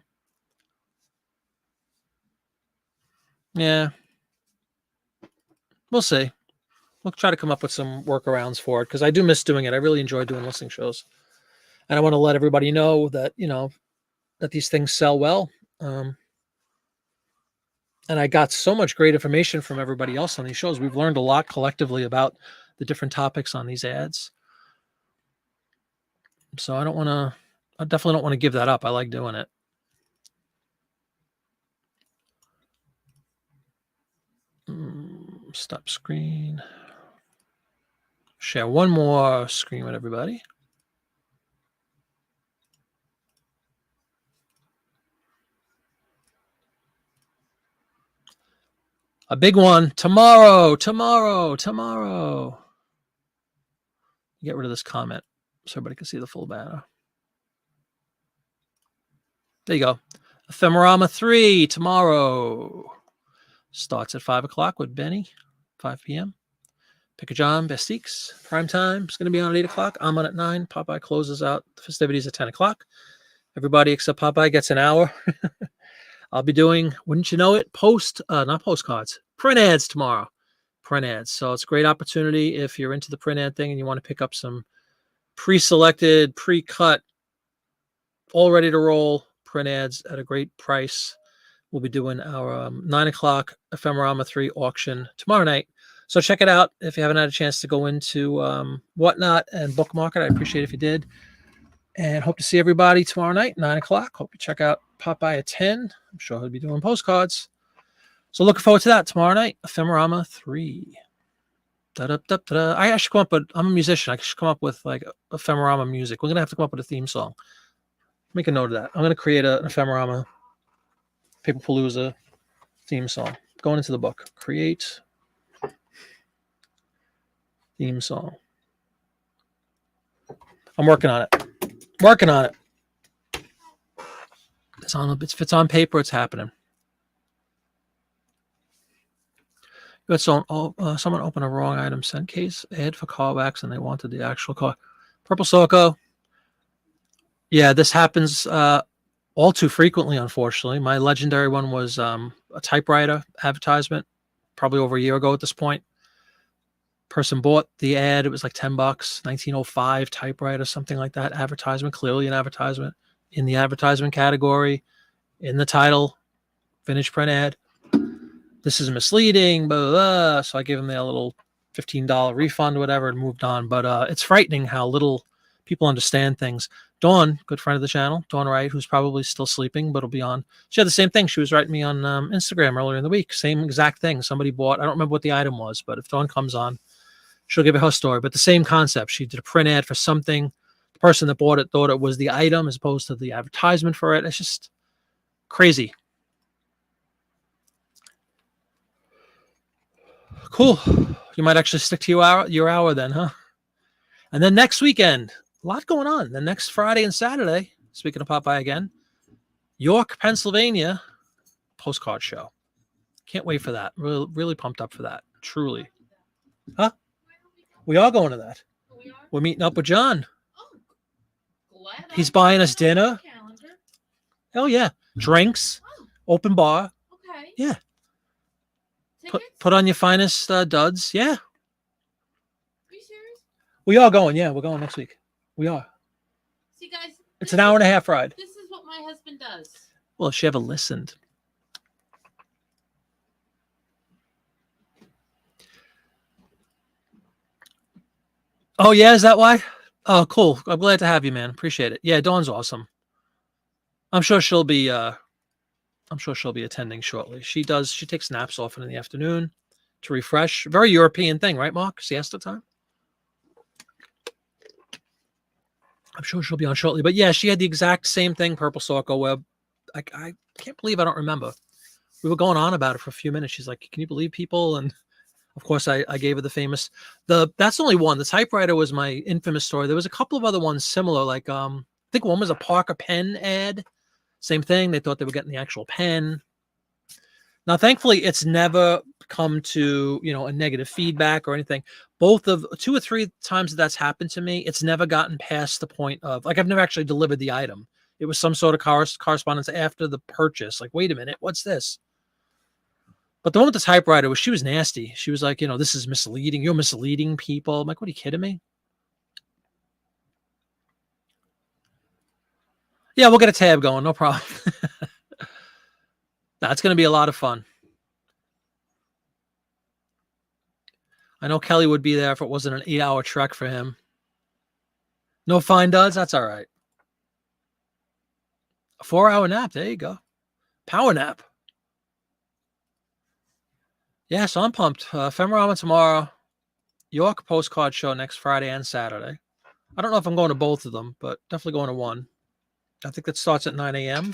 Yeah. We'll see. We'll try to come up with some workarounds for it because I do miss doing it. I really enjoy doing listing shows. And I want to let everybody know that, that these things sell well. And I got so much great information from everybody else on these shows. We've learned a lot collectively about the different topics on these ads. So I definitely don't want to give that up. I like doing it. Stop screen. Share one more screen with everybody. A big one tomorrow. Get rid of this comment so everybody can see the full banner. There you go. Ephemerama 3 tomorrow. Starts at 5 o'clock with Benny, 5 p.m. Pick a John, Bestiques. Prime time is going to be on at 8 o'clock. I'm on at 9. Popeye closes out the festivities at 10 o'clock. Everybody except Popeye gets an hour. I'll be doing, wouldn't you know it, not postcards, print ads tomorrow. Print ads. So it's a great opportunity if you're into the print ad thing and you want to pick up some pre-selected, pre-cut, all ready to roll print ads at a great price. We'll be doing our 9 o'clock Ephemerama 3 auction tomorrow night. So check it out if you haven't had a chance to go into Whatnot and bookmark it. I appreciate it if you did. And hope to see everybody tomorrow night, 9 o'clock. Hope you check out Popeye at 10. I'm sure he'll be doing postcards. So looking forward to that tomorrow night, Ephemerama 3. Da-da-da-da-da. I should come up with, I'm a musician. I should come up with like Ephemerama music. We're going to have to come up with a theme song. Make a note of that. I'm going to create an Ephemerama Paperpalooza theme song. Going into the book. Create theme song. I'm working on it. If it's on paper, it's happening. You had someone open a wrong item sent case ad for callbacks and they wanted the actual call. Purple Soko. Yeah, this happens all too frequently, unfortunately. My legendary one was a typewriter advertisement, probably over a year ago at this point. Person bought the ad. It was like $10, 1905 typewriter, something like that. Advertisement, clearly an advertisement in the advertisement category, in the title, finished print ad. This is misleading, blah, blah, blah. So I gave them a little $15 refund, whatever, and moved on. But it's frightening how little people understand things. Dawn, good friend of the channel, Dawn Wright, who's probably still sleeping, but will be on. She had the same thing. She was writing me on Instagram earlier in the week. Same exact thing. Somebody bought, I don't remember what the item was, but if Dawn comes on, she'll give you her story. But the same concept. She did a print ad for something. The person that bought it thought it was the item as opposed to the advertisement for it. It's just crazy. Cool. You might actually stick to your hour then, huh? And then next weekend, a lot going on. The next Friday and Saturday, speaking of Popeye again, York, Pennsylvania, postcard show. Can't wait for that. Really, really pumped up for that. Truly. Huh? We are going to that. We're meeting up with John. He's buying us dinner. Hell yeah. Drinks. Open bar.
Okay.
Yeah. Put on your finest duds. Yeah.
Are you serious?
We are going. Yeah, we're going next week. We are.
See, guys.
It's an hour and a half ride.
This is what my husband does.
Well, she ever listened. Oh, yeah? Is that why? Oh, cool. I'm glad to have you, man. Appreciate it. Yeah, Dawn's awesome. I'm sure she'll be attending shortly. She takes naps often in the afternoon to refresh. Very European thing, right, Mark? Siesta time. I'm sure she'll be on shortly. But yeah, she had the exact same thing, Purple Circle, where I can't believe I don't remember. We were going on about it for a few minutes. She's like, can you believe people? And of course, I gave her the famous, that's only one. The typewriter was my infamous story. There was a couple of other ones similar, like I think one was a Parker pen ad. Same thing. They thought they were getting the actual pen. Now, thankfully, it's never come to, a negative feedback or anything. Both of 2 or 3 times that's happened to me, it's never gotten past the point of, like, I've never actually delivered the item. It was some sort of correspondence after the purchase. Like, wait a minute, what's this? But the one with the typewriter she was nasty. She was like, this is misleading. You're misleading people. I'm like, what, are you kidding me? Yeah, we'll get a tab going. No problem. It's going to be a lot of fun. I know Kelly would be there if it wasn't an 8-hour trek for him. No fine duds? That's all right. A 4-hour nap. There you go. Power nap. Yeah, so I'm pumped. Ephemerama tomorrow. York postcard show next Friday and Saturday. I don't know if I'm going to both of them, but definitely going to one. I think that starts at 9 a.m.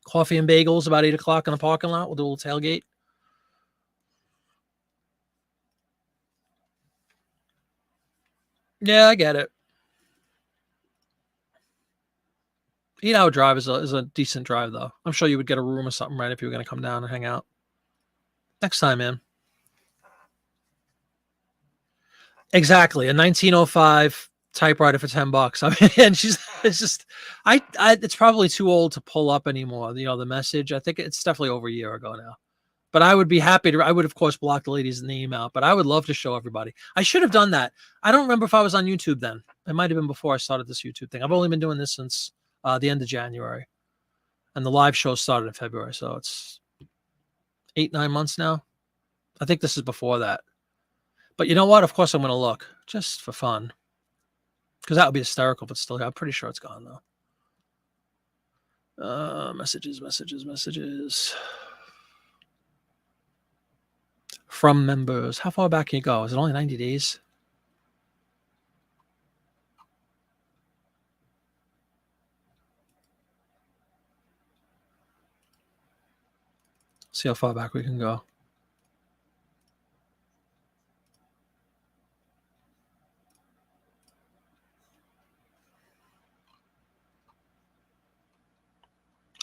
Coffee and bagels about 8 o'clock in the parking lot. We'll do a little tailgate. Yeah, I get it. 8-hour drive is a decent drive, though. I'm sure you would get a room or something, right, if you were going to come down and hang out. Next time, man. Exactly. A 1905 typewriter for $10. I mean, and it's probably too old to pull up anymore. The message. I think it's definitely over a year ago now. But I would be happy to. I would, of course, block the ladies in the email. But I would love to show everybody. I should have done that. I don't remember if I was on YouTube then. It might have been before I started this YouTube thing. I've only been doing this since the end of January, and the live show started in February. So it's 8-9 months now. I think this is before that. But you know what? Of course, I'm going to look just for fun. Because that would be hysterical, but still, I'm pretty sure it's gone, though. Messages. From members. How far back can you go? Is it only 90 days? See how far back we can go.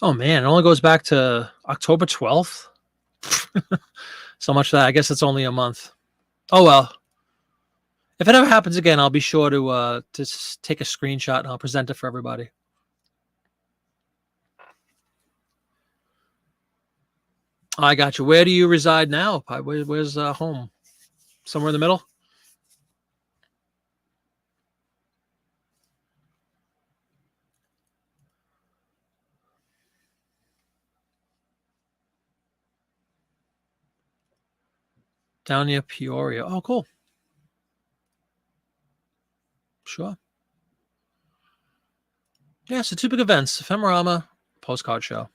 Oh, man, it only goes back to October 12th. So much for that. I guess it's only a month. Oh, well. If it ever happens again, I'll be sure to take a screenshot and I'll present it for everybody. I got you. Where do you reside now? Where's home? Somewhere in the middle? Down near Peoria. Oh, cool. Sure. Yeah, so 2 big events. Ephemerama, postcard show.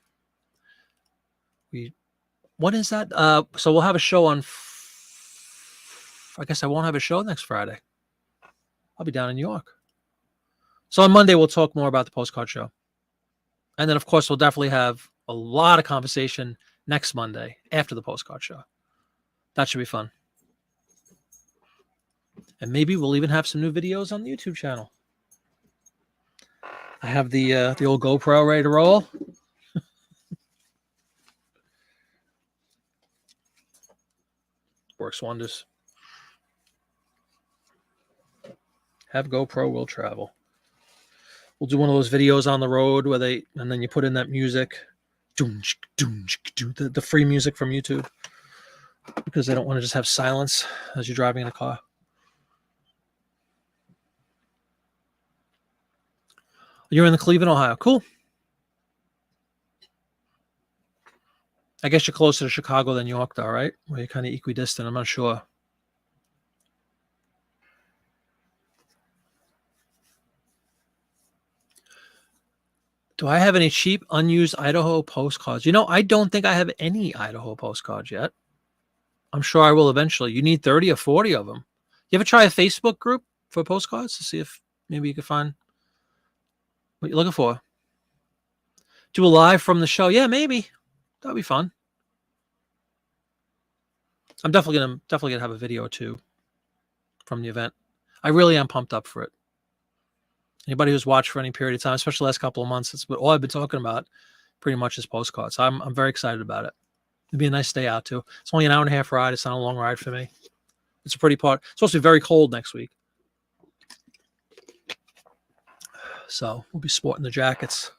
What is that? So we'll have a show on I guess I won't have a show next Friday. I'll be down in New York. So on Monday, we'll talk more about the postcard show. And then, of course, we'll definitely have a lot of conversation next Monday after the postcard show. That should be fun. And maybe we'll even have some new videos on the YouTube channel. I have the old GoPro ready to roll. Works wonders. Have GoPro will travel. We'll do one of those videos on the road where and then you put in that music, the free music from YouTube, because they don't want to just have silence as you're driving in a car. You're in the Cleveland, Ohio. Cool. I guess you're closer to Chicago than New York, though, right? Well, you're kind of equidistant. I'm not sure. Do I have any cheap, unused Idaho postcards? I don't think I have any Idaho postcards yet. I'm sure I will eventually. You need 30 or 40 of them. You ever try a Facebook group for postcards to see if maybe you can find what you're looking for? Do a live from the show? Yeah, maybe. That'd be fun. I'm definitely gonna have a video or two from the event. I really am pumped up for it. Anybody who's watched for any period of time, especially the last couple of months, it's all I've been talking about pretty much is postcards. So I'm very excited about it. It'd be a nice day out too. It's only an hour and a half ride. It's not a long ride for me. It's a pretty part. It's supposed to be very cold next week. So we'll be sporting the jackets.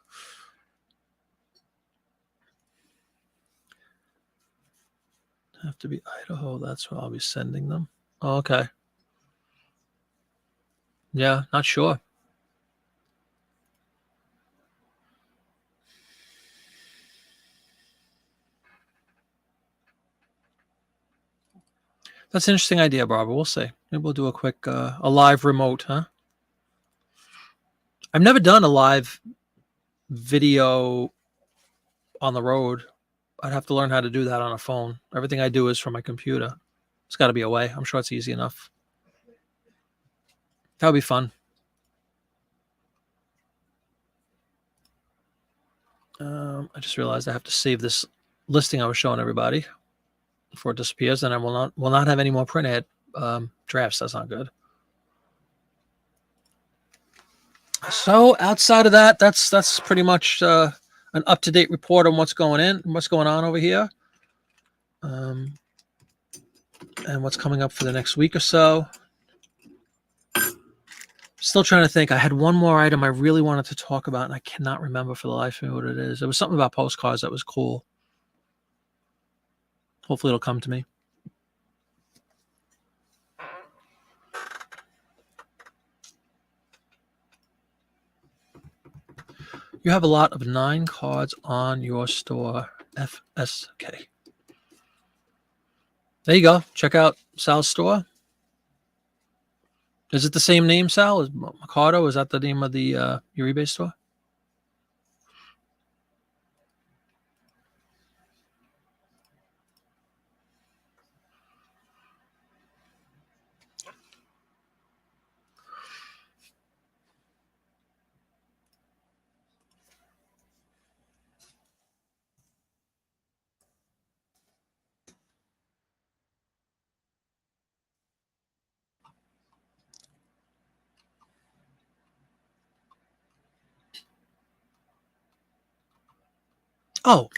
Have to be Idaho. That's where I'll be sending them. Oh, okay. Yeah, not sure. That's an interesting idea, Barbara. We'll see. Maybe we'll do a quick, a live remote, huh? I've never done a live video on the road. I'd have to learn how to do that on a phone. Everything I do is from my computer. There's got to be a way. I'm sure it's easy enough. That would be fun. I just realized I have to save this listing I was showing everybody before it disappears, and I will not have any more print ad drafts. That's not good. So outside of that, that's pretty much an up-to-date report on what's going on over here, and what's coming up for the next week or so. Still trying to think. I had one more item I really wanted to talk about, and I cannot remember for the life of me what it is. It was something about postcards that was cool. Hopefully it'll come to me. You have a lot of 9 cards on your store. FSK. There you go. Check out Sal's store. Is it the same name, Sal? Is Mercado? Is that the name of the your eBay store? Oh,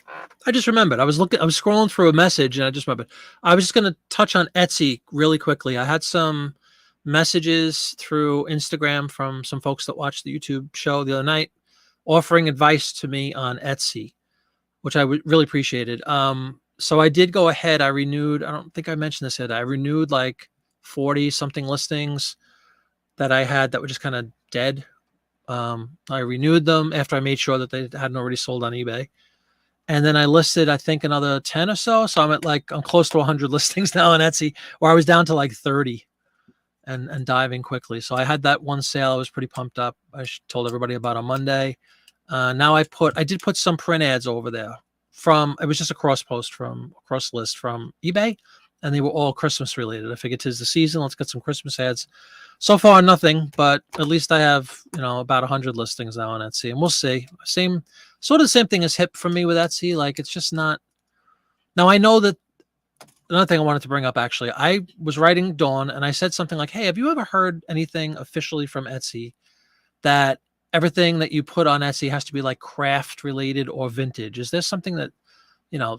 I just remembered. I was scrolling through a message and I just remembered. I was just going to touch on Etsy really quickly. I had some messages through Instagram from some folks that watched the YouTube show the other night offering advice to me on Etsy, which I really appreciated. So I did go ahead. I renewed, I don't think I mentioned this yet. I renewed like 40 something listings that I had that were just kind of dead. I renewed them after I made sure that they hadn't already sold on eBay. And then I listed, I think, another 10 or so. So I'm close to 100 listings now on Etsy, where I was down to like 30 and diving quickly. So I had that one sale. I was pretty pumped up. I told everybody about on Monday. Now I did put some print ads over there it was just a cross list from eBay. and they were all Christmas related. I figured 'tis the season. Let's get some Christmas ads. So far, nothing, but at least I have, about 100 listings now on Etsy, and we'll see. Sort of the same thing as Hip for me with Etsy. Like, it's just not. Now, I know that another thing I wanted to bring up, actually, I was writing Dawn, and I said something like, hey, have you ever heard anything officially from Etsy that everything that you put on Etsy has to be like craft related or vintage? Is there something that,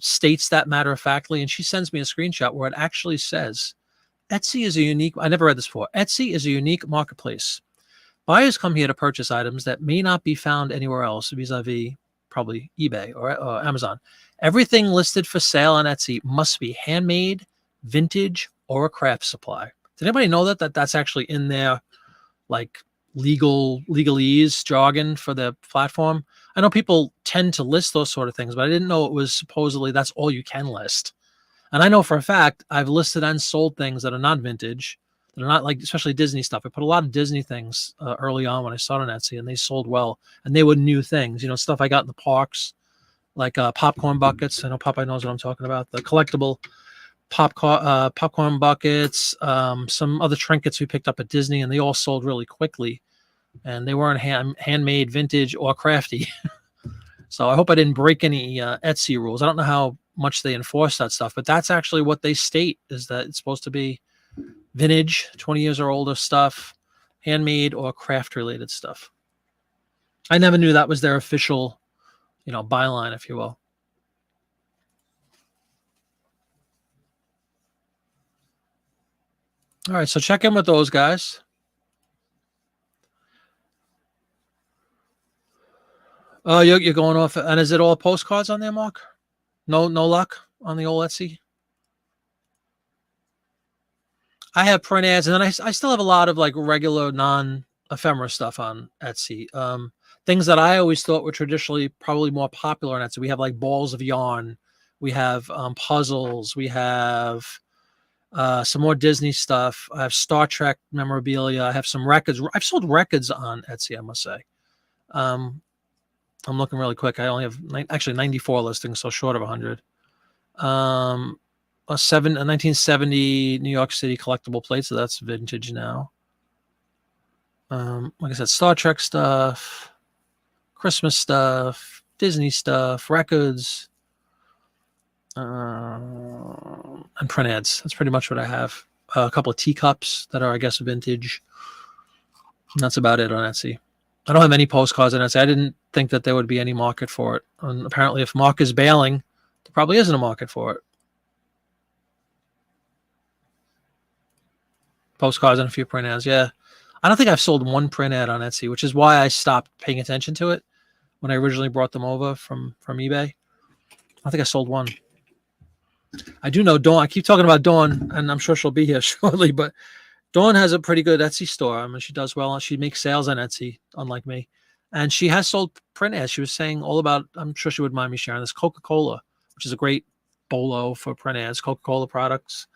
states that matter of factly? And she sends me a screenshot where it actually says, Etsy is a unique, I never read this before. Etsy is a unique marketplace. Buyers come here to purchase items that may not be found anywhere else, vis-a-vis probably eBay or Amazon. Everything listed for sale on Etsy must be handmade, vintage, or a craft supply. Did anybody know that's actually in their like legalese jargon for the platform? I know people tend to list those sort of things, but I didn't know it was supposedly that's all you can list. And I know for a fact I've listed and sold things that are not vintage, that are not like, especially Disney stuff. I put a lot of Disney things early on when I started on Etsy, and they sold well, and they were new things, stuff I got in the parks, like popcorn buckets. I know Popeye knows what I'm talking about. The collectible popcorn buckets, some other trinkets we picked up at Disney, and they all sold really quickly, and they weren't handmade, vintage, or crafty. So I hope I didn't break any Etsy rules. I don't know how much they enforce that stuff, but that's actually what they state, is that it's supposed to be vintage, 20 years or older stuff, handmade or craft related stuff. I never knew that was their official, byline, if you will. All right, so check in with those guys. Oh, you're going off, and is it all postcards on there, Mark? No luck on the old Etsy? I have print ads, and then I still have a lot of like regular non-ephemera stuff on Etsy. Things that I always thought were traditionally probably more popular on Etsy. We have like balls of yarn. We have puzzles. We have some more Disney stuff. I have Star Trek memorabilia. I have some records. I've sold records on Etsy, I must say. I'm looking really quick. I only have actually 94 listings, so short of 100. A 1970 New York City collectible plate, so that's vintage now. Like I said, Star Trek stuff, Christmas stuff, Disney stuff, records, and print ads. That's pretty much what I have. A couple of teacups that are, I guess, vintage. And that's about it on Etsy. I don't have any postcards on Etsy. I didn't think that there would be any market for it. And apparently, if Mark is bailing, there probably isn't a market for it. Postcards and a few print ads. Yeah. I don't think I've sold one print ad on Etsy, which is why I stopped paying attention to it when I originally brought them over from eBay. I think I sold one. I do know Dawn. I keep talking about Dawn, and I'm sure she'll be here shortly, but Dawn has a pretty good Etsy store. I mean, she does well. She makes sales on Etsy, unlike me. And she has sold print ads. She was saying all about, I'm sure she wouldn't mind me sharing this, Coca-Cola, which is a great bolo for print ads, Coca-Cola products.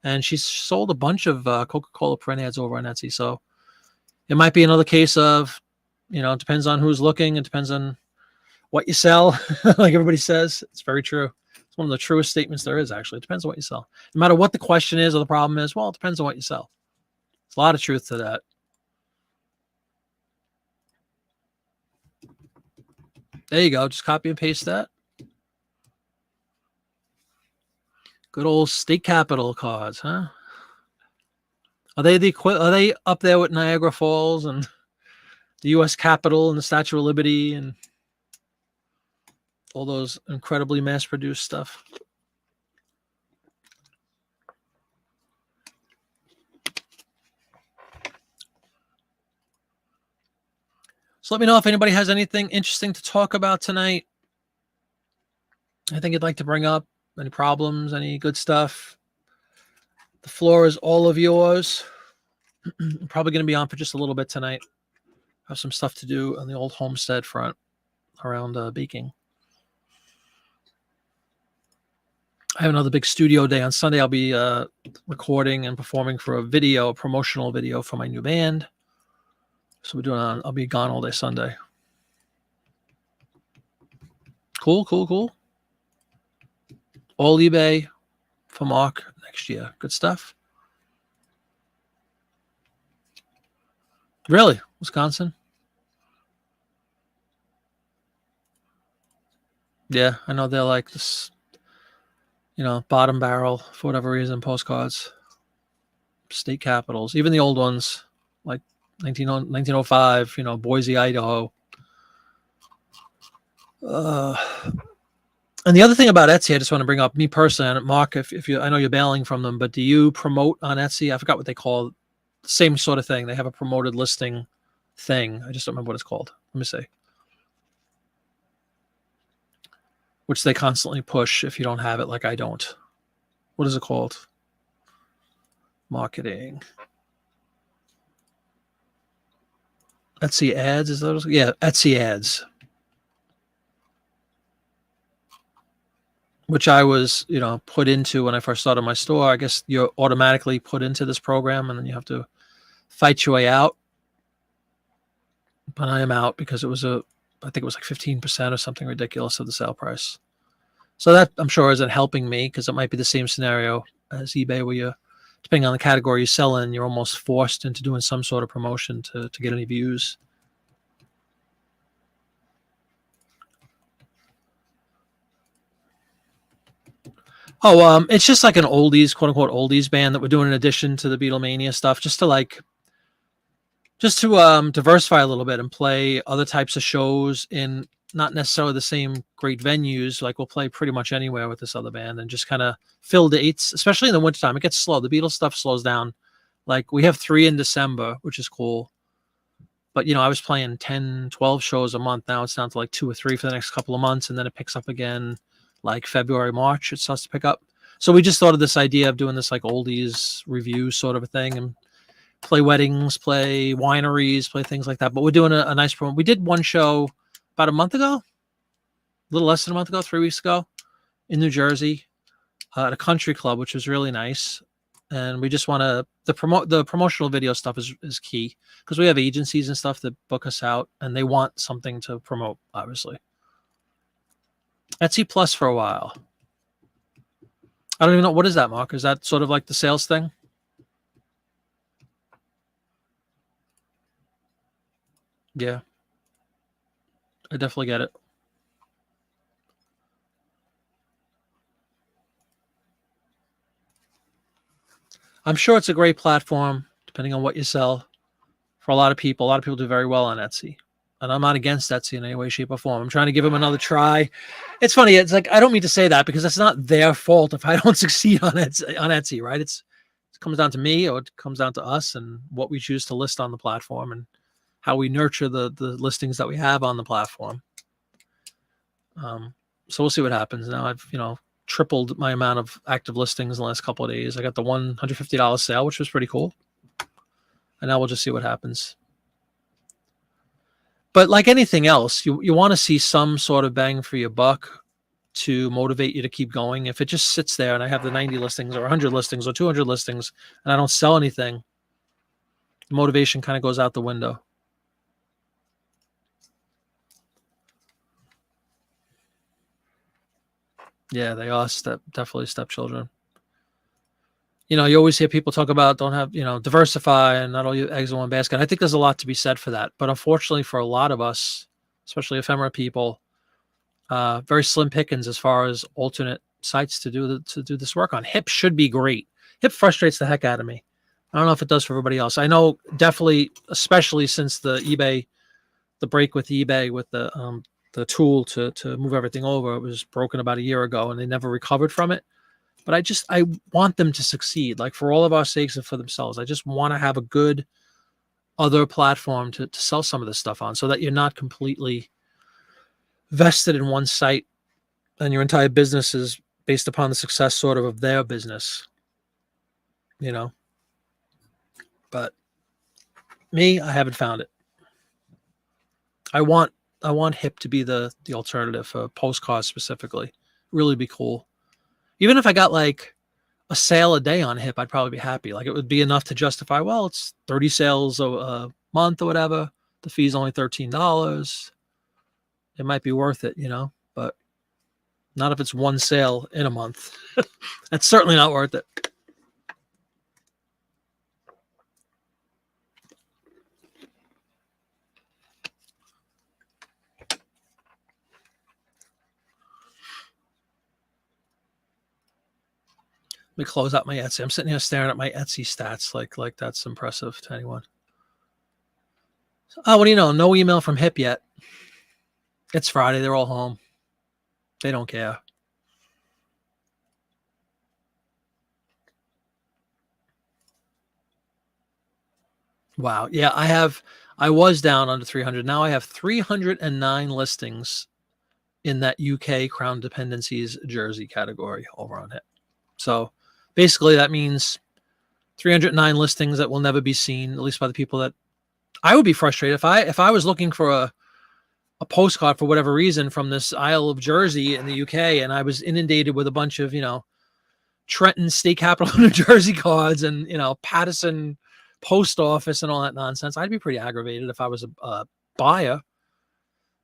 And she's sold a bunch of Coca-Cola print ads over on Etsy. So it might be another case of, it depends on who's looking. It depends on what you sell. Like everybody says, it's very true. It's one of the truest statements there is, actually. It depends on what you sell. No matter what the question is or the problem is, well, it depends on what you sell. There's a lot of truth to that. There you go. Just copy and paste that. Good old state capitol cards, huh? Are they up there with Niagara Falls and the U.S. Capitol and the Statue of Liberty and all those incredibly mass-produced stuff? So let me know if anybody has anything interesting to talk about tonight. Anything you'd like to bring up? Any problems? Any good stuff? The floor is all of yours. I'm probably going to be on for just a little bit tonight. I have some stuff to do on the old homestead front around baking. I have another big studio day on Sunday. I'll be recording and performing for a promotional video for my new band. So I'll be gone all day Sunday. Cool. All eBay for Mark next year. Good stuff. Really? Wisconsin? Yeah, I know they're like this, bottom barrel for whatever reason, postcards, state capitals, even the old ones, like 1905, Boise, Idaho. And the other thing about Etsy, I just want to bring up, me personally, and Mark, if you, I know you're bailing from them, but do you promote on Etsy? I forgot what they call it. Same sort of thing. They have a promoted listing thing. I just don't remember what it's called. Let me see. Which they constantly push if you don't have it, like I don't. What is it called? Marketing. Etsy ads, is that? Yeah, Etsy ads. Which I was, put into when I first started my store. I guess you're automatically put into this program and then you have to fight your way out. But I am out because I think it was like 15% or something ridiculous of the sale price. So that, I'm sure, isn't helping me, because it might be the same scenario as eBay where you're, depending on the category you sell in, you're almost forced into doing some sort of promotion to get any views. Oh, it's just like an oldies, quote unquote, oldies band that we're doing in addition to the Beatlemania stuff, just to diversify a little bit and play other types of shows in not necessarily the same great venues. Like, we'll play pretty much anywhere with this other band and just kind of fill dates, especially in the wintertime. It gets slow. The Beatles stuff slows down. Like, we have 3 in December, which is cool. But, I was playing 10, 12 shows a month. Now it's down to like 2 or 3 for the next couple of months. And then it picks up again like February, March. It starts to pick up. So we just thought of this idea of doing this like oldies review sort of a thing, and play weddings, play wineries, play things like that. But we're doing a nice promo. We did one show about a month ago, a little less than a month ago, 3 weeks ago, in New Jersey at a country club, which was really nice. And we just want to, the promotional video stuff is key, because we have agencies and stuff that book us out and they want something to promote, obviously. Etsy Plus for a while. I don't even know. What is that, Mark? Is that sort of like the sales thing? Yeah. I definitely get it. I'm sure it's a great platform, depending on what you sell. For a lot of people do very well on Etsy. And I'm not against Etsy in any way, shape, or form. I'm trying to give them another try. It's funny. It's like, I don't mean to say that, because it's not their fault if I don't succeed on Etsy, right? It comes down to me, or it comes down to us and what we choose to list on the platform and how we nurture the listings that we have on the platform. So we'll see what happens. Now I've, tripled my amount of active listings in the last couple of days. I got the $150 sale, which was pretty cool. And now we'll just see what happens. But like anything else, you want to see some sort of bang for your buck to motivate you to keep going. If it just sits there and I have the 90 listings or 100 listings or 200 listings and I don't sell anything, the motivation kind of goes out the window. Yeah, they are definitely stepchildren. You always hear people talk about don't have, diversify and not all your eggs in one basket. I think there's a lot to be said for that. But unfortunately for a lot of us, especially ephemera people, very slim pickings as far as alternate sites to do this work on. Hip should be great. Hip frustrates the heck out of me. I don't know if it does for everybody else. I know definitely, especially since the break with eBay with the tool to move everything over, it was broken about a year ago and they never recovered from it. But I want them to succeed, like for all of our sakes and for themselves. I just want to have a good other platform to sell some of this stuff on, so that you're not completely vested in one site and your entire business is based upon the success sort of their business, But me, I haven't found it. I want Hip to be the alternative for postcards specifically. Really be cool. Even if I got like a sale a day on Hip, I'd probably be happy. Like, it would be enough to justify, well, it's 30 sales a month or whatever. The fee's only $13. It might be worth it, but not if it's one sale in a month. That's certainly not worth it. Let me close out my Etsy. I'm sitting here staring at my Etsy stats. Like that's impressive to anyone. Oh, what do you know? No email from Hip yet. It's Friday. They're all home. They don't care. Wow. Yeah, I was down under 300. Now I have 309 listings in that UK Crown Dependencies jersey category over on Hip. So basically that means 309 listings that will never be seen, at least by the people that I would be frustrated if I was looking for a postcard for whatever reason from this Isle of Jersey in the UK and I was inundated with a bunch of, Trenton State Capital New Jersey cards and, Paterson Post Office and all that nonsense. I'd be pretty aggravated if I was a buyer.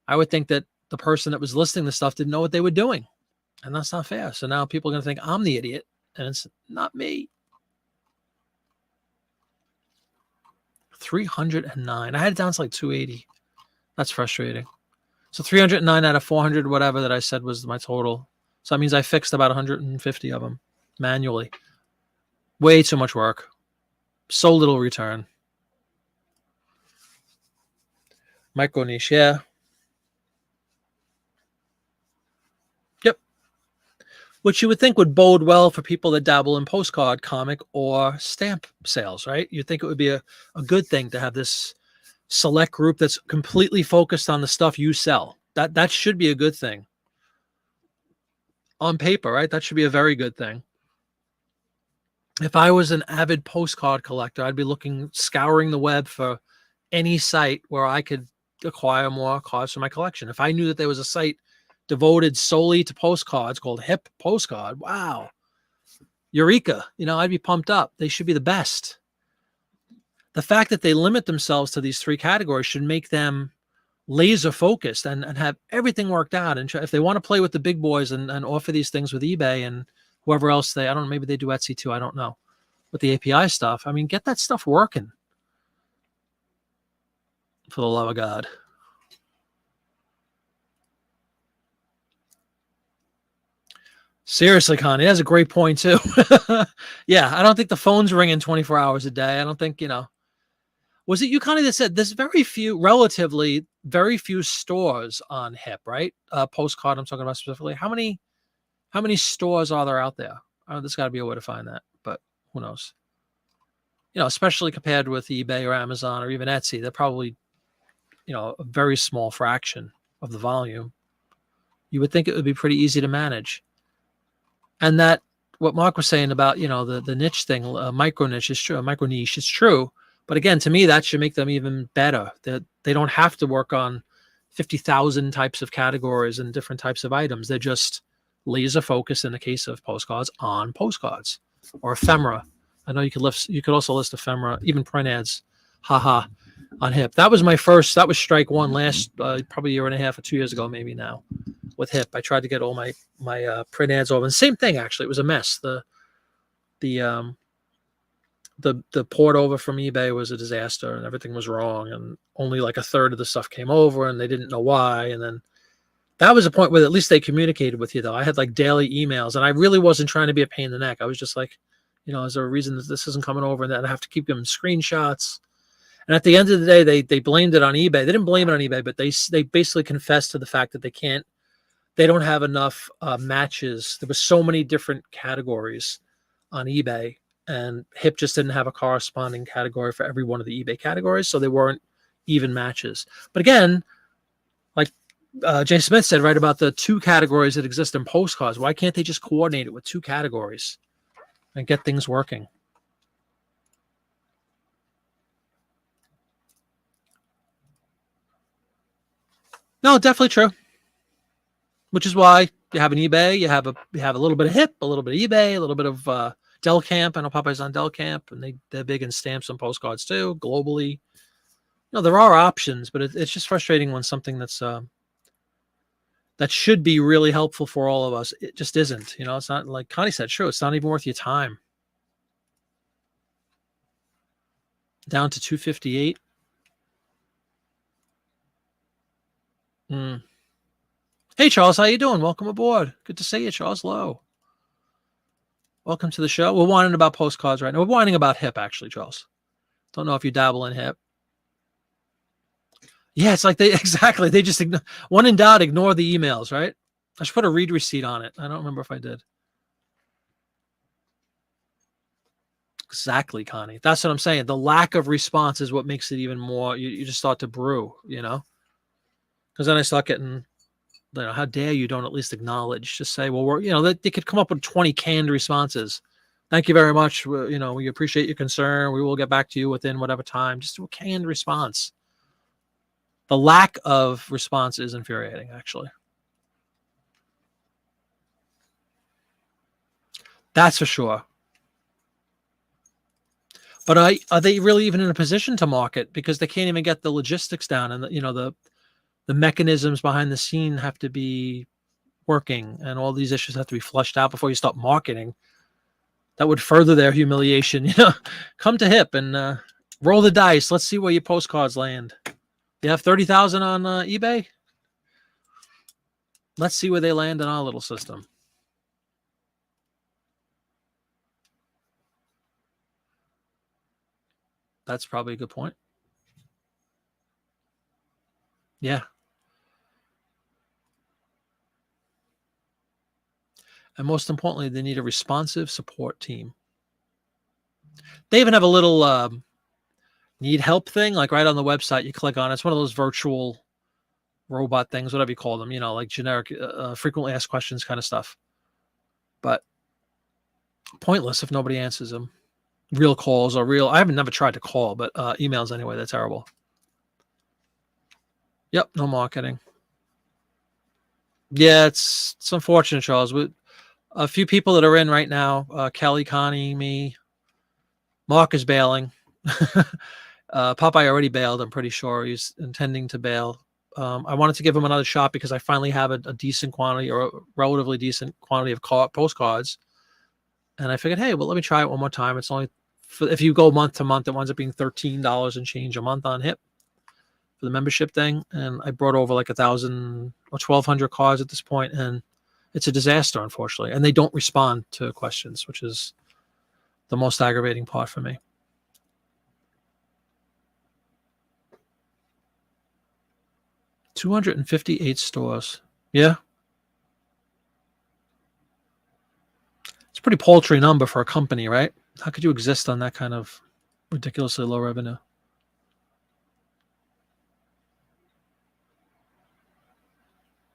I would think that the person that was listing the stuff didn't know what they were doing. And that's not fair. So now people are going to think I'm the idiot and it's not me. 309. I had it down to like 280. That's frustrating. So 309 out of 400, whatever that I said was my total. So that means I fixed about 150 of them manually. Way too much work. So little return. Micro niche, yeah. Yep. Which you would think would bode well for people that dabble in postcard, comic, or stamp sales, right? You'd think it would be a good thing to have this select group that's completely focused on the stuff you sell. That should be a good thing. On paper, right? That should be a very good thing. If I was an avid postcard collector, I'd be scouring the web for any site where I could acquire more cards for my collection. If I knew that there was a site devoted solely to postcards called Hip Postcard, wow, eureka, I'd be pumped up. They should be the best. The fact that they limit themselves to these three categories should make them laser focused and have everything worked out. And if they want to play with the big boys and offer these things with eBay and whoever else I don't know, maybe they do Etsy too. I don't know. With the API stuff, I mean, get that stuff working. For the love of God. Seriously, Connie, that's a great point too. Yeah, I don't think the phone's ringing 24 hours a day. I don't think, was it you, Connie, that said there's relatively very few stores on Hip, right? Postcard, I'm talking about specifically. How many stores are there out there? There's got to be a way to find that, but who knows? Especially compared with eBay or Amazon or even Etsy, they're probably, a very small fraction of the volume. You would think it would be pretty easy to manage. And that what Mark was saying about, the niche thing, micro niche is true, micro niche is true. But again, to me, that should make them even better. That they don't have to work on 50,000 types of categories and different types of items. They're just laser focused in the case of postcards on postcards or ephemera. I know you could also list ephemera, even print ads. Haha. On Hip. That was strike one last, probably a year and a half or 2 years ago, maybe now with Hip. I tried to get all my print ads over. And same thing, actually. It was a mess. The port over from eBay was a disaster and everything was wrong. And only like a third of the stuff came over and they didn't know why. And then that was a point where at least they communicated with you, though. I had like daily emails and I really wasn't trying to be a pain in the neck. I was just like, is there a reason that this isn't coming over? And then I have to keep giving screenshots. And at the end of the day, they blamed it on eBay. They didn't blame it on eBay, but they basically confessed to the fact that they don't have enough matches. There were so many different categories on eBay, and Hip just didn't have a corresponding category for every one of the eBay categories, so they weren't even matches. But again, like Jay Smith said, right, about the two categories that exist in postcards, why can't they just coordinate it with two categories and get things working? No, definitely true. Which is why you have an eBay, you have a little bit of Hip, a little bit of eBay, a little bit of Del Camp. I know Popeye's on Del Camp, and they're big in stamps and postcards too, globally. There are options, but it's just frustrating when something that's that should be really helpful for all of us, it just isn't. It's not, like Connie said, true. It's not even worth your time. Down to 258. Hey, Charles, how you doing? Welcome aboard. Good to see you, Charles Lowe. Welcome to the show. We're whining about postcards right now. We're whining about HIP, actually, Charles. Don't know if you dabble in HIP. Yeah, it's like they exactly. They just when in doubt, ignore the emails, right? I should put a read receipt on it. I don't remember if I did. Exactly, Connie. That's what I'm saying. The lack of response is what makes it even more. You just start to brew, because then I start getting, how dare you don't at least acknowledge? Just say, well, they could come up with 20 canned responses. Thank you very much. We appreciate your concern. We will get back to you within whatever time. Just do a canned response. The lack of response is infuriating, actually. That's for sure. But are they really even in a position to market, because they can't even get the logistics down, and the mechanisms behind the scene have to be working, and all these issues have to be flushed out before you start marketing. That would further their humiliation. Come to HIP and roll the dice. Let's see where your postcards land. You have 30,000 on eBay. Let's see where they land in our little system. That's probably a good point. Yeah. And most importantly, they need a responsive support team. They even have a little need help thing, like right on the website. You click on it. It's one of those virtual robot things, whatever you call them, like generic, frequently asked questions kind of stuff. But pointless if nobody answers them. Real calls are real. I haven't never tried to call, but emails anyway, they're terrible. Yep, no marketing. Yeah, it's unfortunate, Charles. With a few people that are in right now, Kelly, Connie, me, Mark is bailing. Popeye already bailed. I'm pretty sure he's intending to bail. I wanted to give him another shot because I finally have a decent quantity, or a relatively decent quantity of postcards. And I figured, hey, well, let me try it one more time. It's only, if you go month to month, it winds up being $13 and change a month on HIP for the membership thing. And I brought over like 1,000 or 1,200 cards at this point, and it's a disaster, unfortunately. And they don't respond to questions, which is the most aggravating part for me. $258 stores. Yeah. It's a pretty paltry number for a company, right? How could you exist on that kind of ridiculously low revenue?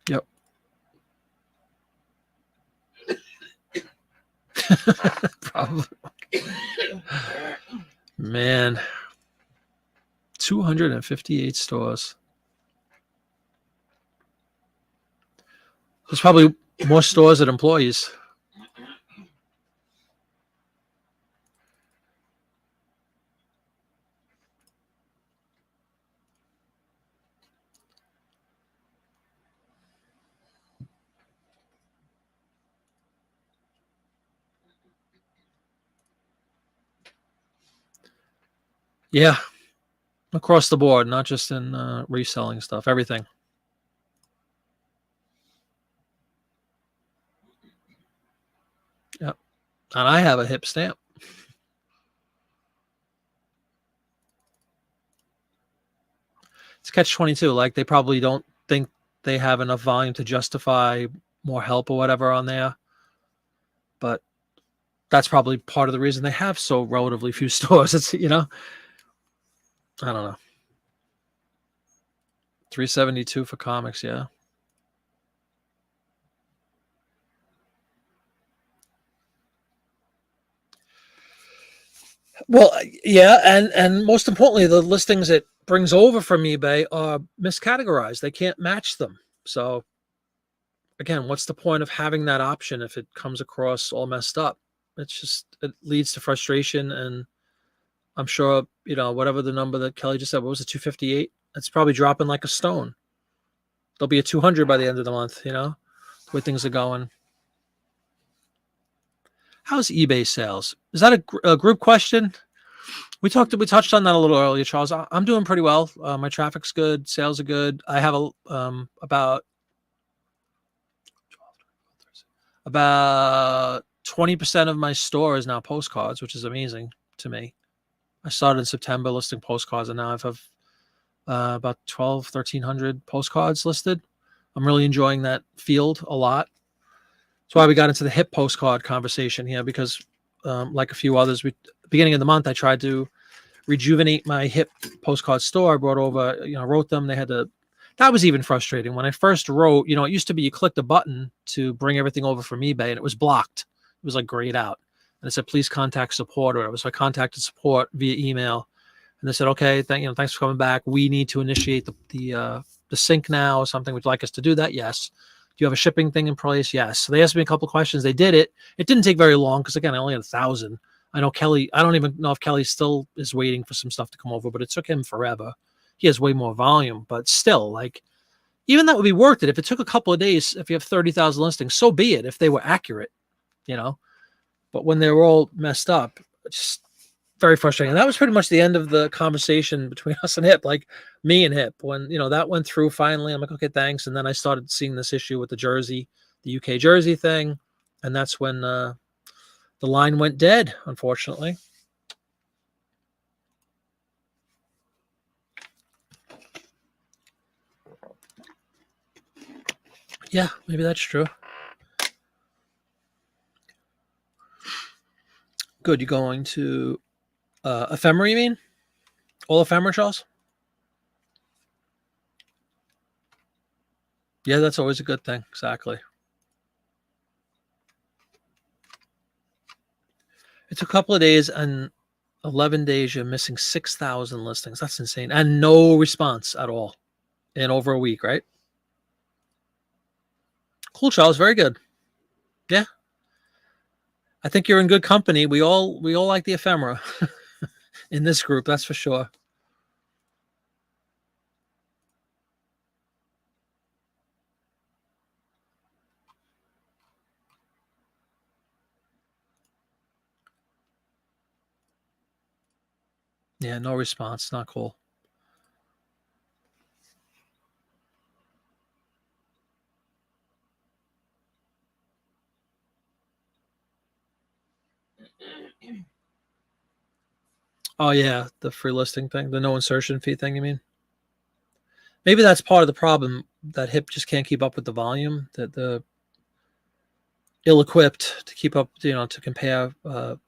Yep. Probably. Man. 258 stores. There's probably more stores than employees. Yeah. Across the board, not just in reselling stuff, everything. Yep. And I have a HIP stamp. It's catch-22. Like, they probably don't think they have enough volume to justify more help or whatever on there. But that's probably part of the reason they have so relatively few stores. It's, I don't know. 372 for comics, yeah. Well, yeah, and most importantly, the listings it brings over from eBay are miscategorized. They can't match them. So again, what's the point of having that option if it comes across all messed up? It leads to frustration, and I'm sure, whatever the number that Kelly just said, what was it, 258? It's probably dropping like a stone. There'll be a 200 by the end of the month, where things are going. How's eBay sales? Is that a group question? We touched on that a little earlier, Charles. I'm doing pretty well. My traffic's good. Sales are good. I have about 20% of my store is now postcards, which is amazing to me. I started in September listing postcards, and now I have about 1,300 postcards listed. I'm really enjoying that field a lot. That's why we got into the hip postcard conversation here, because like a few others, beginning of the month, I tried to rejuvenate my hip postcard store. I brought over, wrote them. That was even frustrating. When I first wrote, it used to be you clicked a button to bring everything over from eBay, and it was blocked. It was like grayed out. And it said, please contact support or whatever. So I contacted support via email, and they said, okay, thanks for coming back. We need to initiate the sync now or something. Would you like us to do that? Yes. Do you have a shipping thing in place? Yes. So they asked me a couple of questions. They did it. It didn't take very long because, again, I only had 1,000. I know Kelly, I don't even know if Kelly still is waiting for some stuff to come over, but it took him forever. He has way more volume, but still, like, even that would be worth it. If it took a couple of days, if you have 30,000 listings, so be it, if they were accurate, But when they were all messed up, it's just very frustrating. And that was pretty much the end of the conversation between us and Hip, like me and Hip. When, that went through finally, I'm like, okay, thanks. And then I started seeing this issue with the UK jersey thing. And that's when the line went dead, unfortunately. Yeah, maybe that's true. Good. You're going to ephemera, you mean? All ephemera, Charles? Yeah, that's always a good thing. Exactly. It took a couple of days, and 11 days, you're missing 6,000 listings. That's insane. And no response at all in over a week, right? Cool, Charles. Very good. Yeah. I think you're in good company. We all like the ephemera in this group, that's for sure. Yeah, no response. Not cool. Oh, yeah, the free listing thing, the no insertion fee thing, you mean? Maybe that's part of the problem, that Hip just can't keep up with the volume, that the ill-equipped to keep up, to compare, to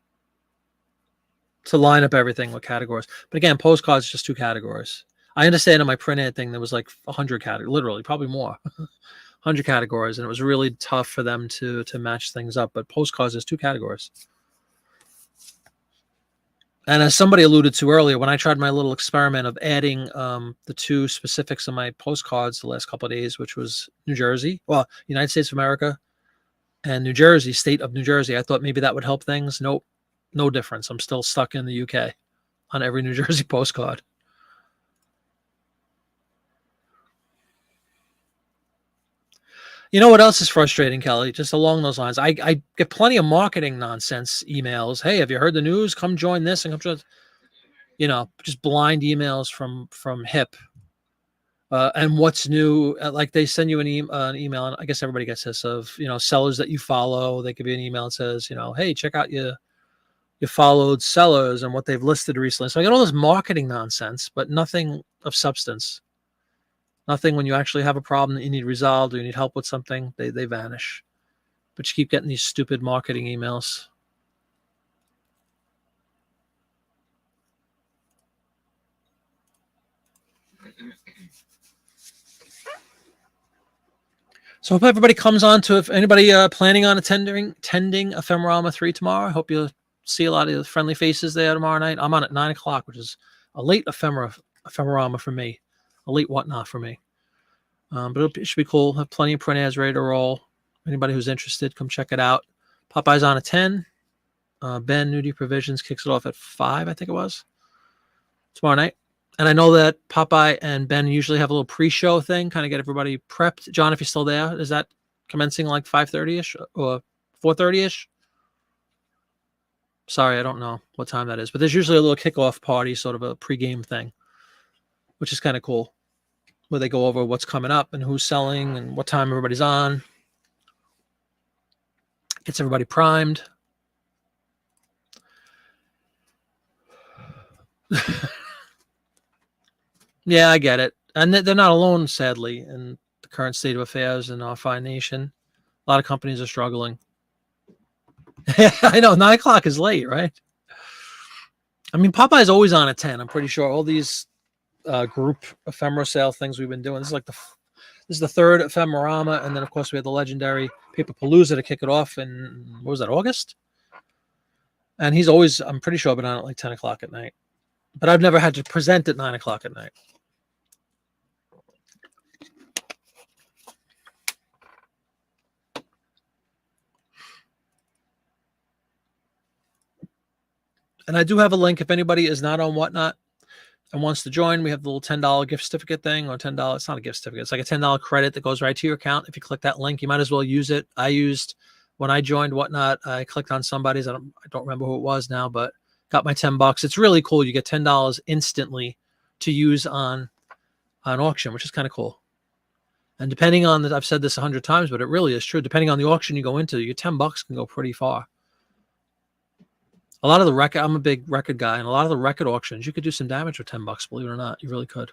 line up everything with categories. But again, postcards is just 2 categories. I understand in my print ad thing, there was like 100 categories, literally, probably more, 100 categories, and it was really tough for them to match things up. But postcards is 2 categories. And as somebody alluded to earlier, when I tried my little experiment of adding the 2 specifics of my postcards the last couple of days, which was New Jersey, well, United States of America, and New Jersey, state of New Jersey, I thought maybe that would help things. Nope, no difference. I'm still stuck in the UK on every New Jersey postcard. You know what else is frustrating, Kelly? Just along those lines, I get plenty of marketing nonsense emails. Hey, have you heard the news? Come join this and come join. Just blind emails from Hip. And what's new? Like they send you an email, and I guess everybody gets this, of sellers that you follow. They give you an email that says, hey, check out your followed sellers and what they've listed recently. So I got all this marketing nonsense, but nothing of substance. Nothing when you actually have a problem that you need resolved or you need help with something, they vanish. But you keep getting these stupid marketing emails. So I hope everybody comes on to, if anybody planning on attending Ephemerama 3 tomorrow, I hope you'll see a lot of friendly faces there tomorrow night. I'm on at 9 o'clock, which is a late Ephemerama for me, a late whatnot for me. But it should be cool. Have plenty of print ads ready to roll. Anybody who's interested, come check it out. Popeye's on at 10. Ben Nudie Provisions kicks it off at 5, I think it was, tomorrow night. And I know that Popeye and Ben usually have a little pre-show thing, kind of get everybody prepped. John, if you're still there, is that commencing like 5:30-ish or 4:30-ish? Sorry, I don't know what time that is. But there's usually a little kickoff party, sort of a pre-game thing, which is kind of cool, where they go over what's coming up and who's selling and what time everybody's on. Gets everybody primed. Yeah, I get it. And they're not alone, sadly, in the current state of affairs in our fine nation. A lot of companies are struggling. I know, 9 o'clock is late, right? I mean, Popeye's always on at 10. I'm pretty sure all these group ephemera sale things we've been doing. This is the third ephemerama, and then of course we had the legendary Paperpalooza to kick it off in, what was that, August? And he's always, I'm pretty sure, been on at like 10 o'clock at night. But I've never had to present at 9 o'clock at night. And I do have a link if anybody is not on Whatnot and wants to join. We have the little $10 gift certificate thing, or $10. It's not a gift certificate. It's like a $10 credit that goes right to your account. If you click that link, you might as well use it. I used, when I joined Whatnot, I clicked on somebody's. I don't remember who it was now, but got my $10. It's really cool. You get $10 instantly to use on an auction, which is kind of cool. And depending on I've said this 100 times, but it really is true. Depending on the auction you go into, your $10 can go pretty far. A lot of the record, I'm a big record guy, and a lot of the record auctions, you could do some damage with $10, believe it or not. You really could.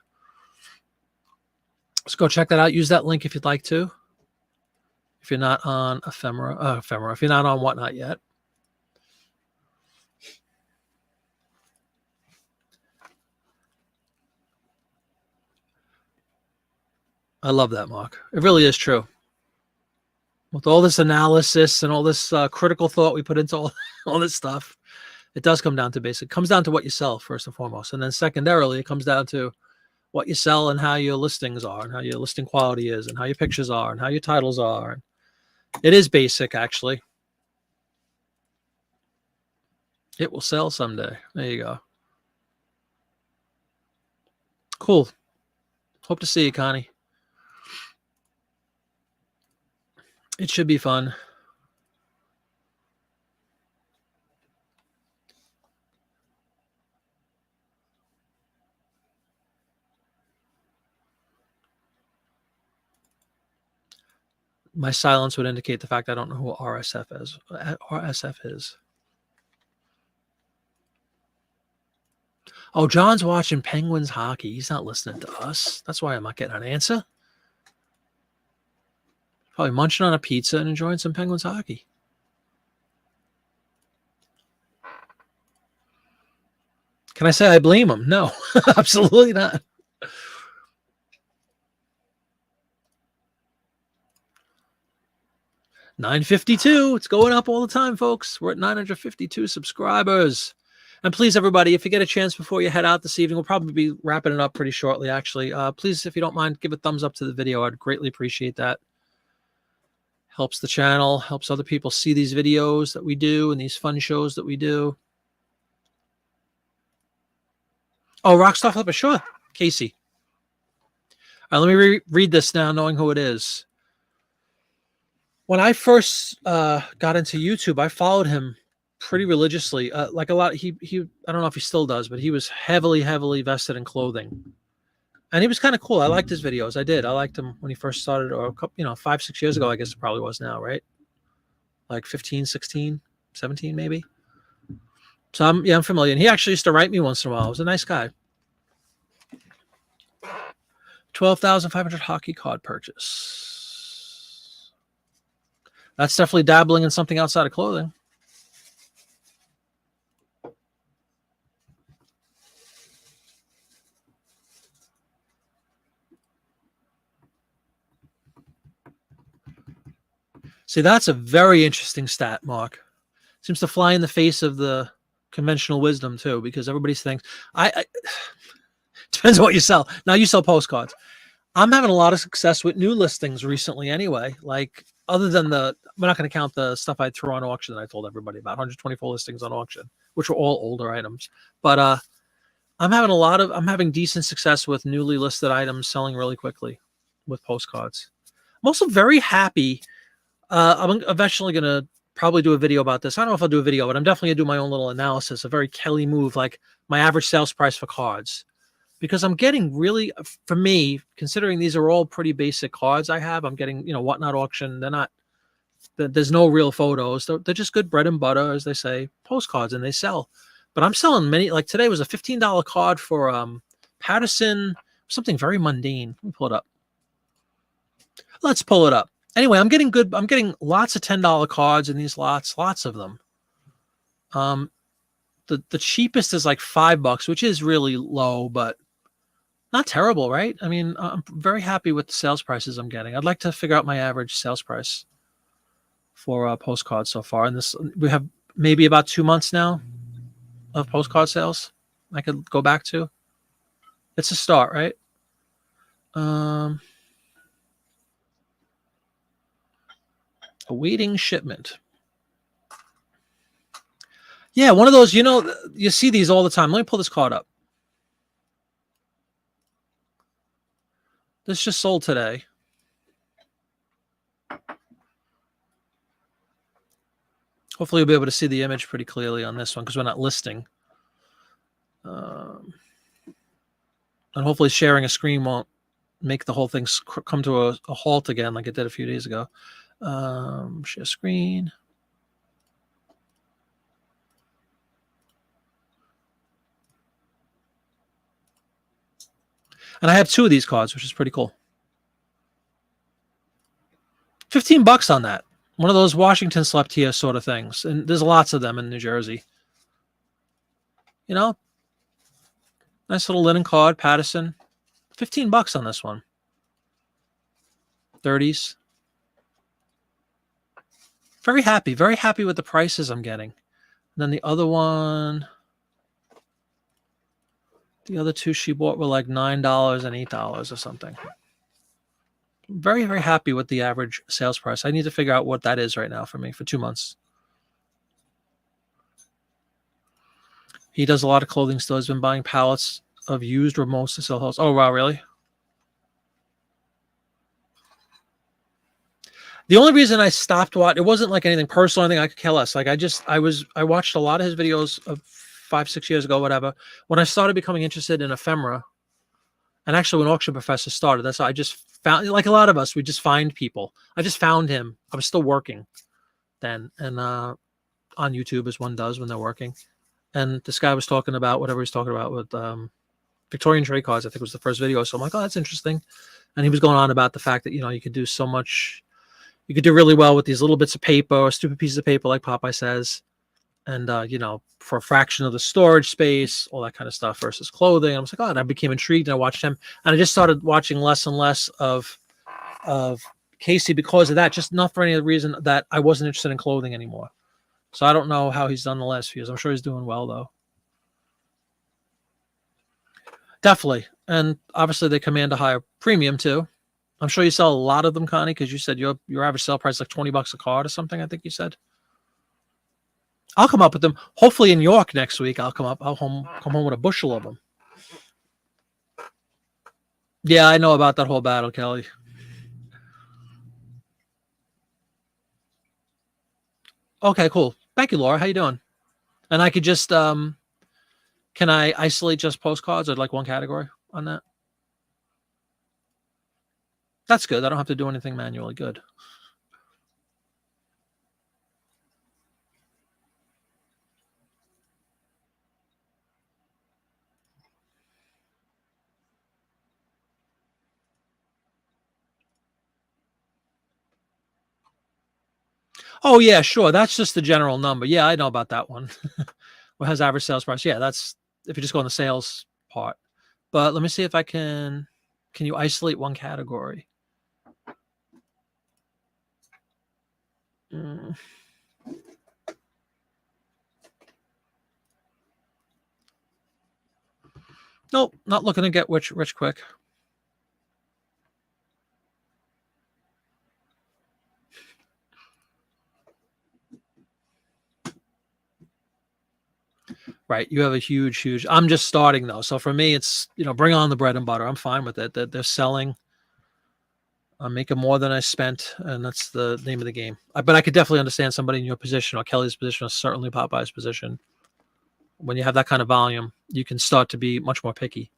Let's go check that out. Use that link if you'd like to. If you're not on ephemera, if you're not on Whatnot yet. I love that, Mark. It really is true. With all this analysis and all this critical thought we put into all this stuff, it does come down to basic. It comes down to what you sell first and foremost. And then secondarily, it comes down to what you sell and how your listings are and how your listing quality is and how your pictures are and how your titles are. It is basic, actually. It will sell someday. There you go. Cool. Hope to see you, Connie. It should be fun. My silence would indicate the fact I don't know who RSF is. Oh, John's watching Penguins hockey. He's not listening to us. That's why I'm not getting an answer. Probably munching on a pizza and enjoying some Penguins hockey. Can I say I blame him? No, absolutely not. $952. It's going up all the time, folks. We're at 952 subscribers. And please, everybody, if you get a chance before you head out this evening, we'll probably be wrapping it up pretty shortly, actually. Please, if you don't mind, give a thumbs up to the video. I'd greatly appreciate that. Helps the channel, helps other people see these videos that we do and these fun shows that we do. Oh, Rockstar Flipper, sure. Casey. All right, let me read this now, knowing who it is. When I first got into YouTube, I followed him pretty religiously. Like a lot, he I don't know if he still does, but he was heavily vested in clothing. And he was kind of cool. I liked his videos. I did. I liked him when he first started, or a couple, 5-6 years ago, I guess it probably was now, right? Like 15, 16, 17, maybe. So I'm familiar. And he actually used to write me once in a while. He was a nice guy. 12,500 hockey card purchase. That's definitely dabbling in something outside of clothing. See, that's a very interesting stat, Mark. Seems to fly in the face of the conventional wisdom, too, because everybody thinks, depends on what you sell. Now, you sell postcards. I'm having a lot of success with new listings recently anyway. Like, other than we're not going to count the stuff I threw on auction that I told everybody about, 124 listings on auction, which were all older items. But I'm having decent success with newly listed items selling really quickly with postcards. I'm also very happy. I'm eventually going to probably do a video about this. I don't know if I'll do a video, but I'm definitely going to do my own little analysis, a very Kelly move, like my average sales price for cards. Because I'm getting really, for me, considering these are all pretty basic cards I have, I'm getting, Whatnot auction. They're not There's no real photos. They're just good bread and butter, as they say, postcards, and they sell. But I'm selling many. Like today was a $15 card for Patterson, something very mundane. Let me pull it up. Let's pull it up. Anyway, I'm getting lots of $10 cards in these lots of them. The cheapest is like $5, which is really low, but not terrible, right? I mean, I'm very happy with the sales prices I'm getting. I'd like to figure out my average sales price for postcards so far. And we have maybe about 2 months now of postcard sales I could go back to. It's a start, right? Awaiting shipment. Yeah, one of those, you see these all the time. Let me pull this card up. This just sold today. Hopefully you'll be able to see the image pretty clearly on this one because we're not listing. And hopefully sharing a screen won't make the whole thing come to a halt again like it did a few days ago. Share screen. And I have 2 of these cards, which is pretty cool. $15 on that. One of those Washington slept here sort of things. And there's lots of them in New Jersey. Nice little linen card, Patterson. $15 on this one. 30s. Very happy with the prices I'm getting. And then the other one, the other 2 she bought were like $9 and $8 or something. Very, very happy with the average sales price. I need to figure out what that is right now for me for 2 months. He does a lot of clothing stores. Been buying pallets of used remotes to sell house. Oh, wow, really? The only reason I stopped watching, it wasn't like anything personal, anything I could care less. Like I watched a lot of his videos of 5-6 years ago, whatever. When I started becoming interested in ephemera, and actually when Auction Professor started, that's how I just found, like a lot of us, we just find people. I just found him. I was still working then, and on YouTube as one does when they're working. And this guy was talking about whatever he was talking about with Victorian trade cards. I think was the first video. So I'm like, oh, that's interesting. And he was going on about the fact that, you could do so much. You could do really well with these little bits of paper or stupid pieces of paper, like Popeye says. And, for a fraction of the storage space, all that kind of stuff versus clothing. I was like, oh, and I became intrigued and I watched him. And I just started watching less and less of Casey because of that, just not for any other reason that I wasn't interested in clothing anymore. So I don't know how he's done the last few years. I'm sure he's doing well, though. Definitely. And obviously they command a higher premium, too. I'm sure you sell a lot of them, Connie, because you said your average sale price is like $20 a card or something, I think you said. I'll come up with them. Hopefully in York next week, I'll come home with a bushel of them. Yeah, I know about that whole battle, Kelly. Okay, cool. Thank you, Laura. How you doing? And I could just, can I isolate just postcards or like one category on that? That's good. I don't have to do anything manually. Good. Oh, yeah, sure. That's just the general number. Yeah, I know about that one. What has average sales price? Yeah, that's if you just go on the sales part. But let me see if I can you isolate one category? Nope, not looking to get rich quick. Right. You have a huge. I'm just starting though. So for me, it's, bring on the bread and butter. I'm fine with it. They're selling. I'm making more than I spent, and that's the name of the game. But I could definitely understand somebody in your position or Kelly's position, or certainly Popeye's position. When you have that kind of volume, you can start to be much more picky.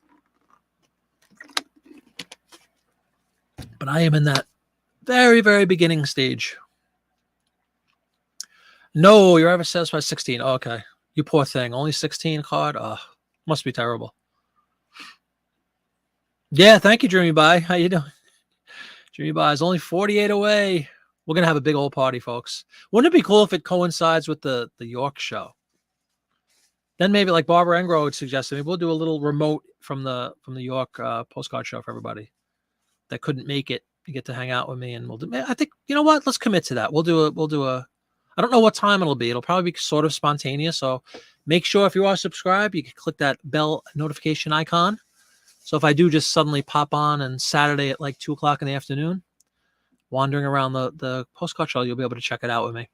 But I am in that very, very beginning stage. No, your average sales price 16. Oh, okay. You poor thing. Only 16 card? Oh, must be terrible. Yeah, thank you, Dreamy Bye. How you doing? Dreamy Bye is only 48 away. We're gonna have a big old party, folks. Wouldn't it be cool if it coincides with the York show? Then maybe like Barbara Engro would suggest, maybe we'll do a little remote from the York postcard show for everybody that couldn't make it. You get to hang out with me, and we'll do. I think, you know what? Let's commit to that. We'll do a. I don't know what time it'll be. It'll probably be sort of spontaneous. So make sure if you are subscribed, you can click that bell notification icon. So if I do just suddenly pop on and Saturday at like 2:00 in the afternoon, wandering around the postcard show, you'll be able to check it out with me.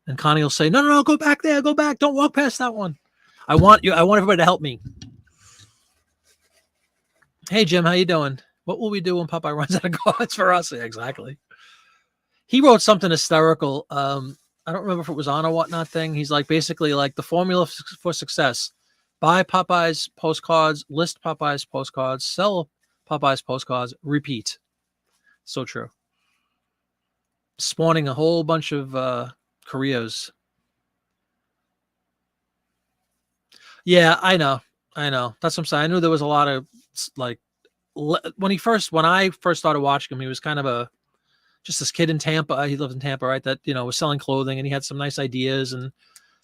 And Connie will say, no, go back there, go back. Don't walk past that one. I want everybody to help me. Hey, Jim, how you doing? What will we do when Popeye runs out of cards for us? Yeah, exactly. He wrote something hysterical. I don't remember if it was on a whatnot thing. He's like, basically like the formula for success: buy Popeye's postcards, list Popeye's postcards, sell Popeye's postcards, repeat. So true. Spawning a whole bunch of careers. Yeah, I know. That's what I'm saying. I knew there was a lot of like when I first started watching him, he was kind of just this kid in Tampa. He lived in Tampa, right? That, was selling clothing, and he had some nice ideas, and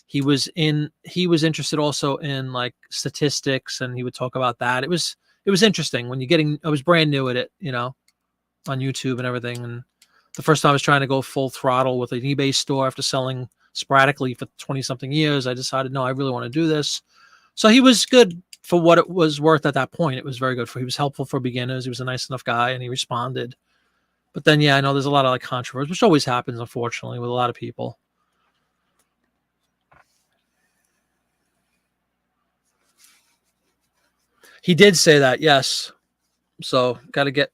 he was interested also in like statistics, and he would talk about that. It was interesting when I was brand new at it, on YouTube and everything. And the first time I was trying to go full throttle with an eBay store after selling sporadically for 20 something years, I decided, no, I really want to do this. So he was good for what it was worth at that point. It was very good he was helpful for beginners. He was a nice enough guy, and he responded. But then, yeah, I know there's a lot of like controversy, which always happens, unfortunately, with a lot of people. He did say that, yes. So got to get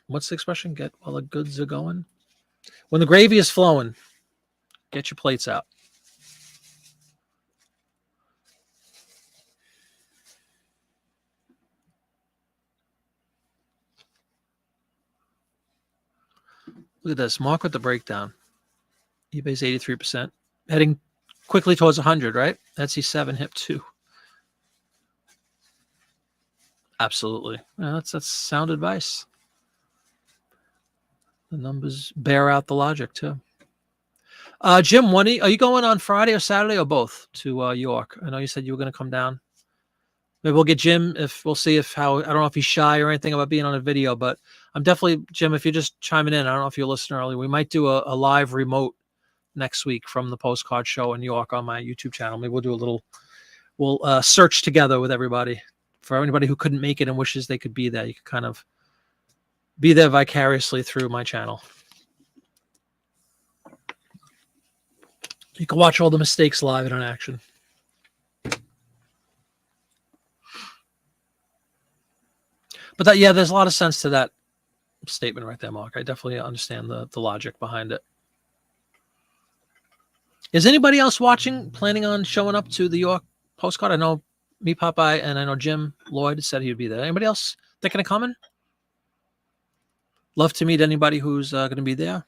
what's the expression? Get while the goods are going. When the gravy is flowing, get your plates out. Look at this. Mark with the breakdown. eBay's 83%. Heading quickly towards 100, right? Etsy 7, hip 2. Absolutely. Yeah, that's sound advice. The numbers bear out the logic, too. Jim, are you going on Friday or Saturday or both to York? I know you said you were going to come down. Maybe we'll get Jim. We'll see I don't know if he's shy or anything about being on a video, but I'm definitely, Jim, if you're just chiming in, I don't know if you're listening early, we might do a live remote next week from the postcard show in New York on my YouTube channel. Maybe we'll do we'll search together with everybody. For anybody who couldn't make it and wishes they could be there, you could kind of be there vicariously through my channel. You can watch all the mistakes live and in action. But there's a lot of sense to that statement right there, Mark. I definitely understand the logic behind it. Is anybody else watching planning on showing up to the York postcard? I know me, Popeye, and I know Jim Lloyd said he would be there. Anybody else thinking of coming? Love to meet anybody who's going to be there.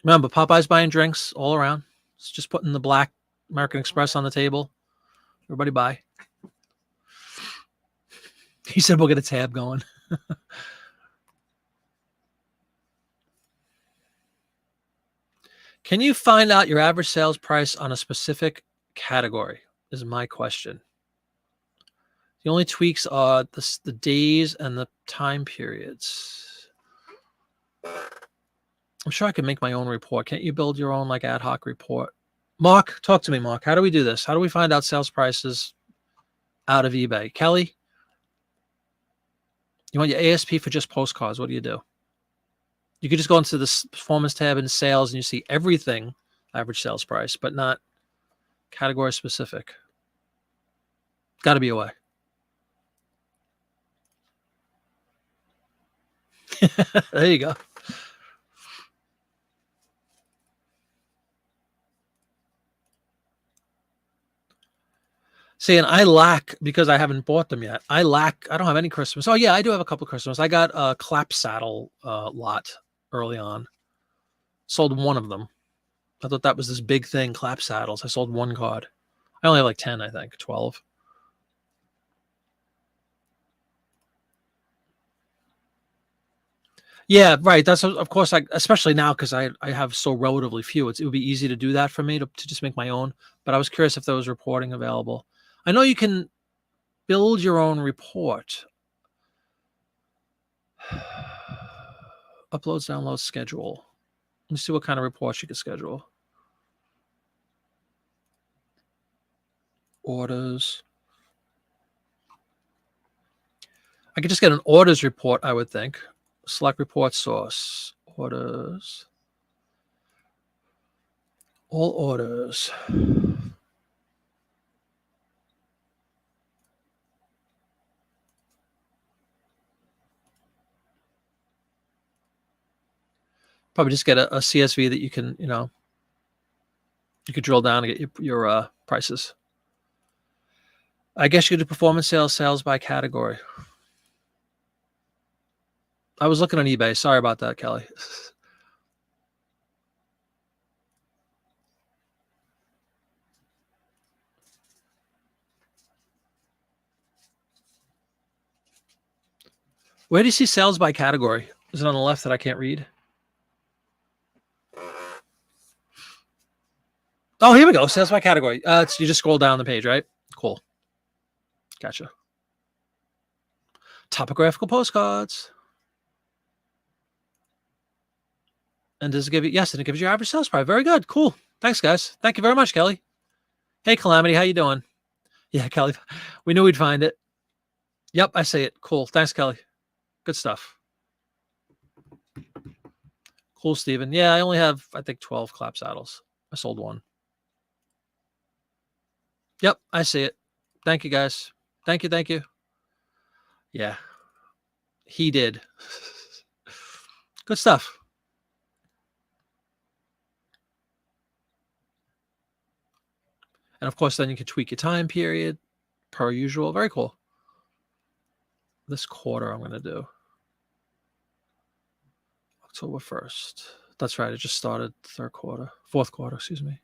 Remember, Popeye's buying drinks all around. It's just putting the black American Express on the table. Everybody buy. He said we'll get a tab going. Can you find out your average sales price on a specific category is my question. The only tweaks are the days and the time periods. I'm sure I can make my own report. Can't you build your own like ad hoc report? Mark, talk to me, Mark. How do we do this? How do we find out sales prices out of eBay? Kelly, you want your ASP for just postcards. What do? You could just go into this performance tab in sales and you see everything average sales price, but not category specific. Got to be a way. There you go. See, and I lack, because I haven't bought them yet. I don't have any Christmas. Oh yeah, I do have a couple of Christmas. I got a clap saddle lot early on. Sold one of them. I thought that was this big thing, clap saddles. I sold one card. I only have like 10, I think, 12. Yeah, right. That's of course, especially now because I have so relatively few. It would be easy to do that for me to just make my own. But I was curious if there was reporting available. I know you can build your own report. Uploads, downloads, schedule. Let me see what kind of reports you can schedule. Orders. I could just get an orders report, I would think. Select report source. Orders. All orders. Probably just get a CSV that you can, you could drill down and get your prices. I guess you could do performance sales by category. I was looking on eBay. Sorry about that, Kelly. Where do you see sales by category? Is it on the left that I can't read? Oh, here we go. Sales by category. You just scroll down the page, right? Cool. Gotcha. Topographical postcards. And does it give you? Yes, and it gives you your average sales price. Very good. Cool. Thanks, guys. Thank you very much, Kelly. Hey, Calamity, how you doing? Yeah, Kelly. We knew we'd find it. Yep, I see it. Cool. Thanks, Kelly. Good stuff. Cool, Steven. Yeah, I only have, I think, 12 clap saddles. I sold one. Yep, I see it. Thank you, guys. Thank you. Thank you. Yeah, he did. Good stuff. And of course, then you can tweak your time period per usual. Very cool. This quarter I'm going to do October 1st. That's right. It just started fourth quarter, excuse me.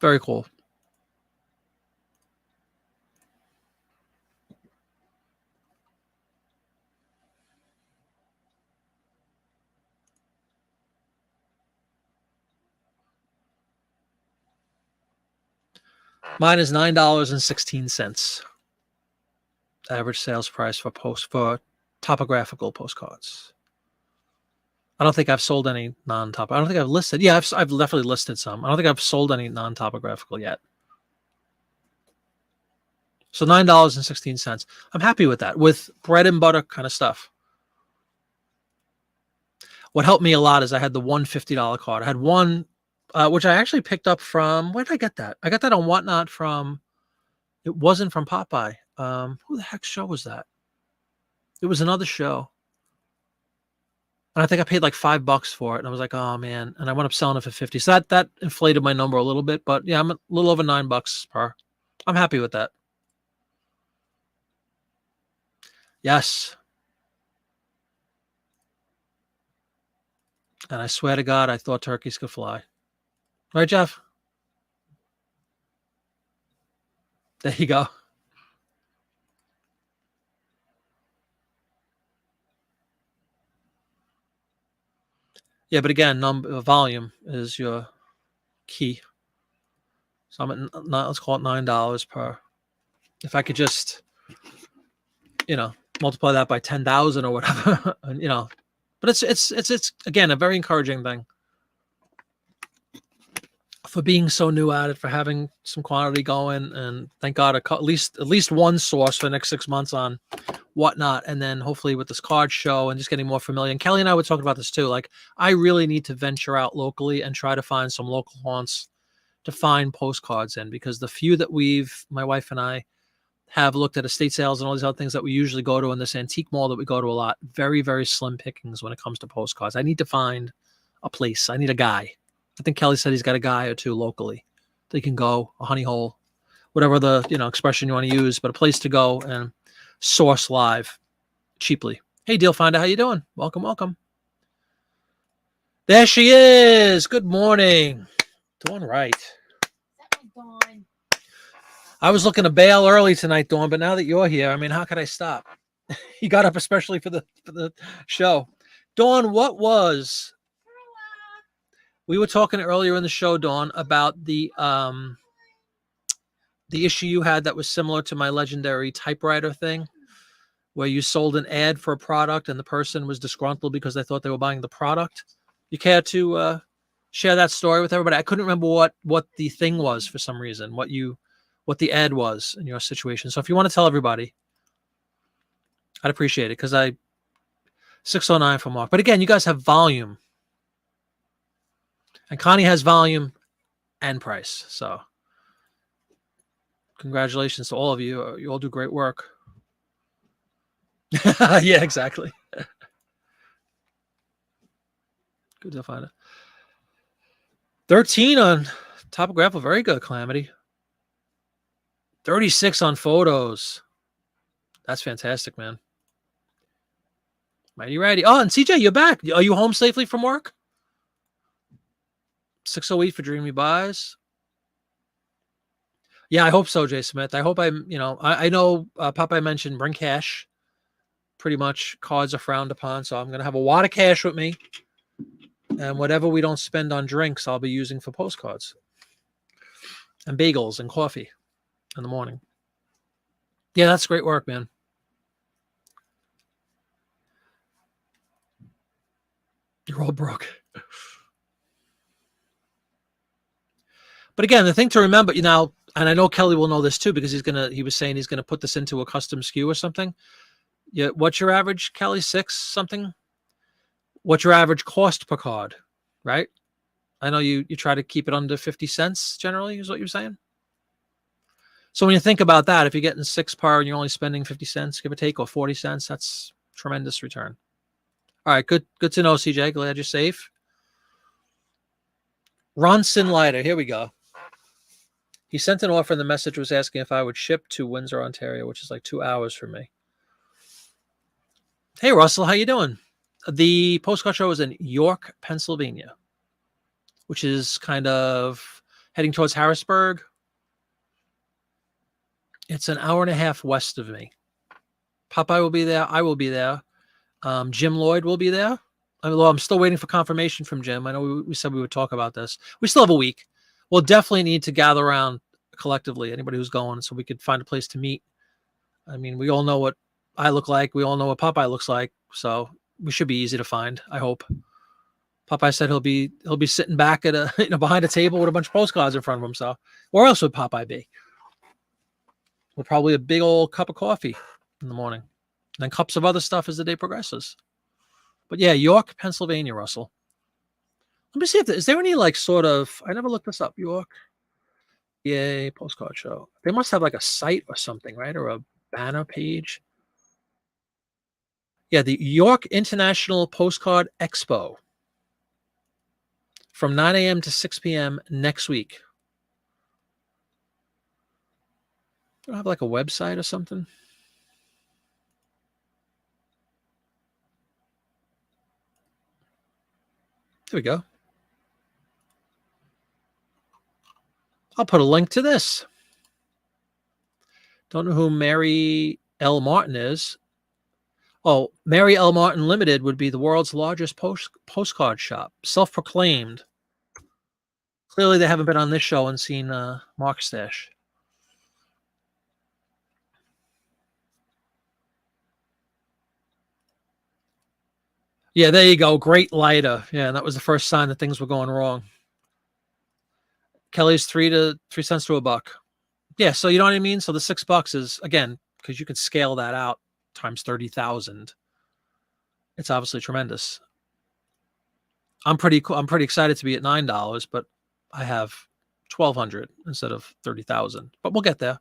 Very cool. Mine is $9.16. Average sales price for topographical postcards. I don't think I've sold any non-top. I don't think I've listed. Yeah, I've definitely listed some. I don't think I've sold any non-topographical yet. So $9.16. I'm happy with that. With bread and butter kind of stuff. What helped me a lot is I had the $150 card. I had one, which I actually picked up from, where did I get that? I got that on Whatnot from, it wasn't from Popeye. Who the heck show was that? It was another show. And I think I paid like $5 for it. And I was like, oh man. And I wound up selling it for 50. So that inflated my number a little bit, but yeah, I'm a little over $9 per. I'm happy with that. Yes. And I swear to God, I thought turkeys could fly. Right, Jeff? There you go. Yeah, but again, volume is your key. So I'm at, let's call it $9 per. If I could just, multiply that by 10,000 or whatever, but it's again a very encouraging thing for being so new at it, for having some quantity going, and thank God at least one source for the next 6 months on Whatnot, and then hopefully with this card show and just getting more familiar. And Kelly and I were talking about this too. Like, I really need to venture out locally and try to find some local haunts to find postcards in, because the few that my wife and I have looked at estate sales and all these other things that we usually go to in this antique mall that we go to a lot, very, very slim pickings when it comes to postcards. I need to find a place. I need a guy. I think Kelly said he's got a guy or two locally. They can go, a honey hole. whatever the expression you want to use, but a place to go and source live cheaply. Hey, Deal Finder, how you doing? Welcome, welcome. There she is. Good morning. Doing right.
Dawn.
I was looking to bail early tonight, Dawn, but now that you're here, I mean, how could I stop? You got up especially for the show. Dawn, what was... We were talking earlier in the show, Dawn, about the issue you had that was similar to my legendary typewriter thing, where you sold an ad for a product and the person was disgruntled because they thought they were buying the product. You care to share that story with everybody? I couldn't remember what the thing was for some reason, what the ad was in your situation. So if you want to tell everybody, I'd appreciate it, because 609 for Mark. But again, you guys have volume. And Connie has volume and price. So congratulations to all of you. You all do great work. Yeah, exactly. Good to find it. 13 on topographical. Very good, Calamity. 36 on photos. That's fantastic, man. Mighty righty. Oh, and CJ, you're back. Are you home safely from work? 608 for Dreamy Buys. Yeah, I hope so, Jay Smith. I hope I know Popeye mentioned bring cash. Pretty much cards are frowned upon, so I'm going to have a wad of cash with me. And whatever we don't spend on drinks, I'll be using for postcards. And bagels and coffee in the morning. Yeah, that's great work, man. You're all broke. But again, the thing to remember, and I know Kelly will know this too, because he was saying he's gonna put this into a custom SKU or something. Yeah, what's your average, Kelly? 6 something? What's your average cost per card? Right? I know you try to keep it under 50 cents generally, is what you're saying. So when you think about that, if you're getting 6 per and you're only spending 50 cents, give or take, or 40 cents, that's tremendous return. All right, good to know, CJ. Glad you're safe. Ronson Lighter, here we go. He sent an offer and the message was asking if I would ship to Windsor, Ontario, which is like 2 hours for me. Hey, Russell, how you doing? The postcard show is in York, Pennsylvania, which is kind of heading towards Harrisburg. It's an hour and a half west of me. Popeye will be there. I will be there. Jim Lloyd will be there. I'm still waiting for confirmation from Jim. I know we said we would talk about this. We still have a week. We'll definitely need to gather around collectively, anybody who's going, so we could find a place to meet. I mean, we all know what I look like. We all know what Popeye looks like. So we should be easy to find, I hope. Popeye said he'll be sitting back at behind a table with a bunch of postcards in front of him. So where else would Popeye be? With probably a big old cup of coffee in the morning. And then cups of other stuff as the day progresses. But yeah, York, Pennsylvania, Russell. Let me see is there any I never looked this up, York. Yay, postcard show. They must have like a site or something, right? Or a banner page. Yeah, the York International Postcard Expo. From 9 a.m. to 6 p.m. next week. Do I have like a website or something? There we go. I'll put a link to this. Don't know who Mary L. Martin is. Oh, Mary L. Martin Limited would be the world's largest postcard shop. Self-proclaimed. Clearly, they haven't been on this show and seen Mark's stash. Yeah, there you go. Great lighter. Yeah, that was the first sign that things were going wrong. Kelly's 3 cents to $1. Yeah, so you know what I mean? So the $6 is, again, because you can scale that out times 30,000. It's obviously tremendous. I'm pretty excited to be at $9, but I have 1,200 instead of 30,000. But we'll get there.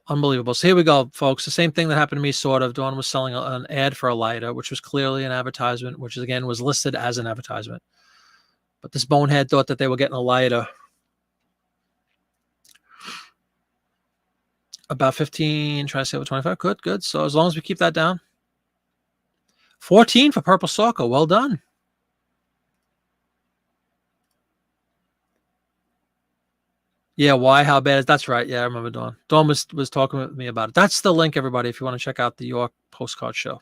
Unbelievable. So here we go, folks. The same thing that happened to me, sort of. Dawn was selling an ad for a lighter, which was clearly an advertisement, which again was listed as an advertisement. But this bonehead thought that they were getting a lighter. About 15, try to say over 25. Good, good. So as long as we keep that down. 14 for Purple Soccer. Well done. Yeah, why? How bad is that's right. Yeah, I remember Dawn. Dawn was talking with me about it. That's the link, everybody, if you want to check out the York postcard show.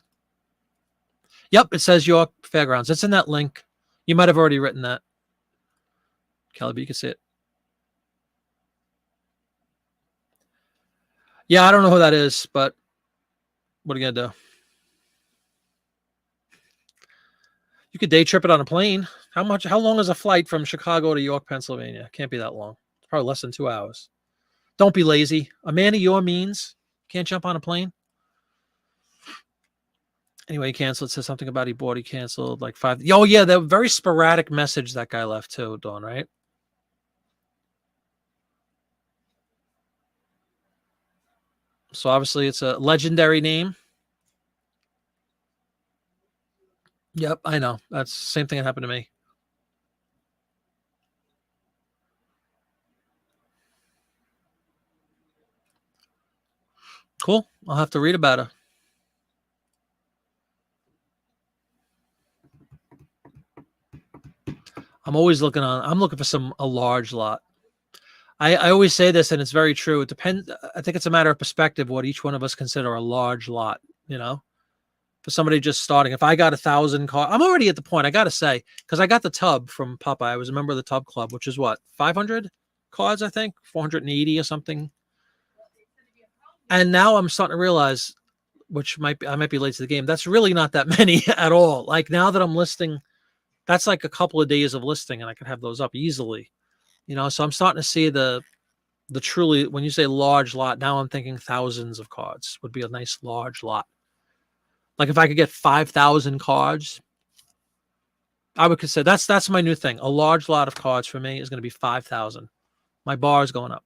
Yep, it says York Fairgrounds. It's in that link. You might have already written that. Kelly, but you can see it. Yeah, I don't know who that is, but what are you gonna do? You could day trip it on a plane. How long is a flight from Chicago to York, Pennsylvania? Can't be that long. It's probably less than 2 hours. Don't be lazy. A man of your means can't jump on a plane. Anyway, he canceled. It says something about he canceled like 5. Oh, yeah, that very sporadic message that guy left too, Dawn, right? So obviously it's a legendary name. Yep, I know. That's the same thing that happened to me. Cool. I'll have to read about it. I'm looking for a large lot. I always say this, and it's very true. It depends. I think it's a matter of perspective, what each one of us consider a large lot, for somebody just starting. If I got 1,000 cards, I'm already at the point, I got to say, because I got the tub from Popeye. I was a member of the tub club, which is what, 500 cards, I think, 480 or something. And now I'm starting to realize, I might be late to the game. That's really not that many at all. Like now that I'm listing, that's like a couple of days of listing and I can have those up easily. So I'm starting to see the truly, when you say large lot, now I'm thinking thousands of cards would be a nice large lot. Like if I could get 5,000 cards, I would consider that's my new thing. A large lot of cards for me is going to be 5,000. My bar is going up.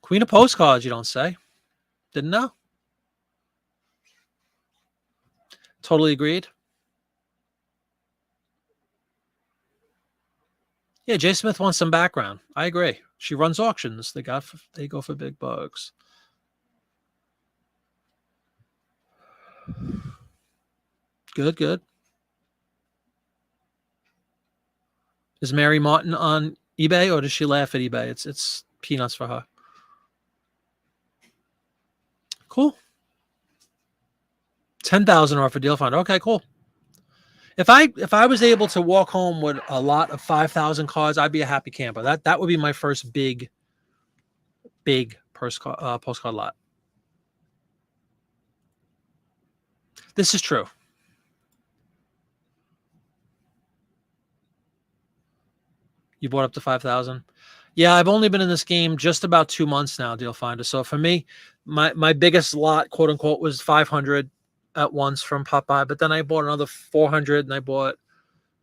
Queen of postcards, you don't say. Didn't know. Totally agreed. Yeah, Jay Smith wants some background. I agree. She runs auctions. They go for big bugs. Good, good. Is Mary Martin on eBay or does she laugh at eBay? It's peanuts for her. Cool. 10,000 off a deal finder. Okay, cool. If I was able to walk home with a lot of 5,000 cards, I'd be a happy camper. That would be my first big postcard lot. This is true. You bought up to 5,000. Yeah, I've only been in this game just about 2 months now, deal finder. So for me, my biggest lot, quote unquote, was 500 at once from Popeye. But then I bought another 400 and I bought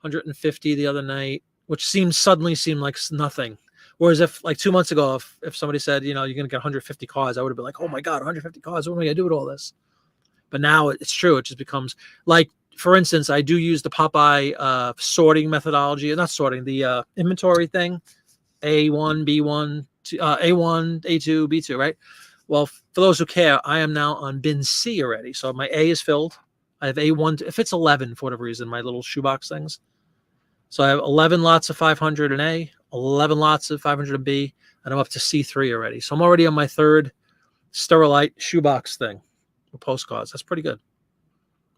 150 the other night, which suddenly seemed like nothing. Whereas if like 2 months ago, if somebody said, you're going to get 150 cards, I would have been like, oh my God, 150 cards. What am I going to do with all this? But now it's true. It just becomes like, for instance, I do use the Popeye sorting methodology, not sorting, the inventory thing, A1, B1, A1, A2, B2, right? Well, for those who care, I am now on bin C already. So my A is filled. I have A1, if it's 11 for whatever reason, my little shoebox things. So I have 11 lots of 500 in A, 11 lots of 500 in B, and I'm up to C3 already. So I'm already on my third Sterilite shoebox thing with postcards. That's pretty good.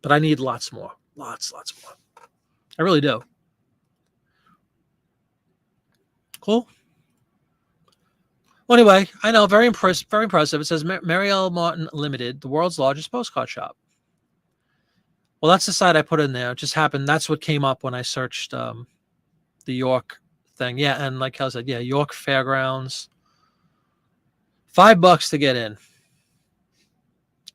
But I need lots more. Lots more. I really do. Cool. Well, anyway, I know, very impressive. It says Mary L. Martin Limited, the world's largest postcard shop. Well, that's the site I put in there. It just happened. That's what came up when I searched the York thing. Yeah, and like Kel said, yeah, York Fairgrounds. $5 to get in.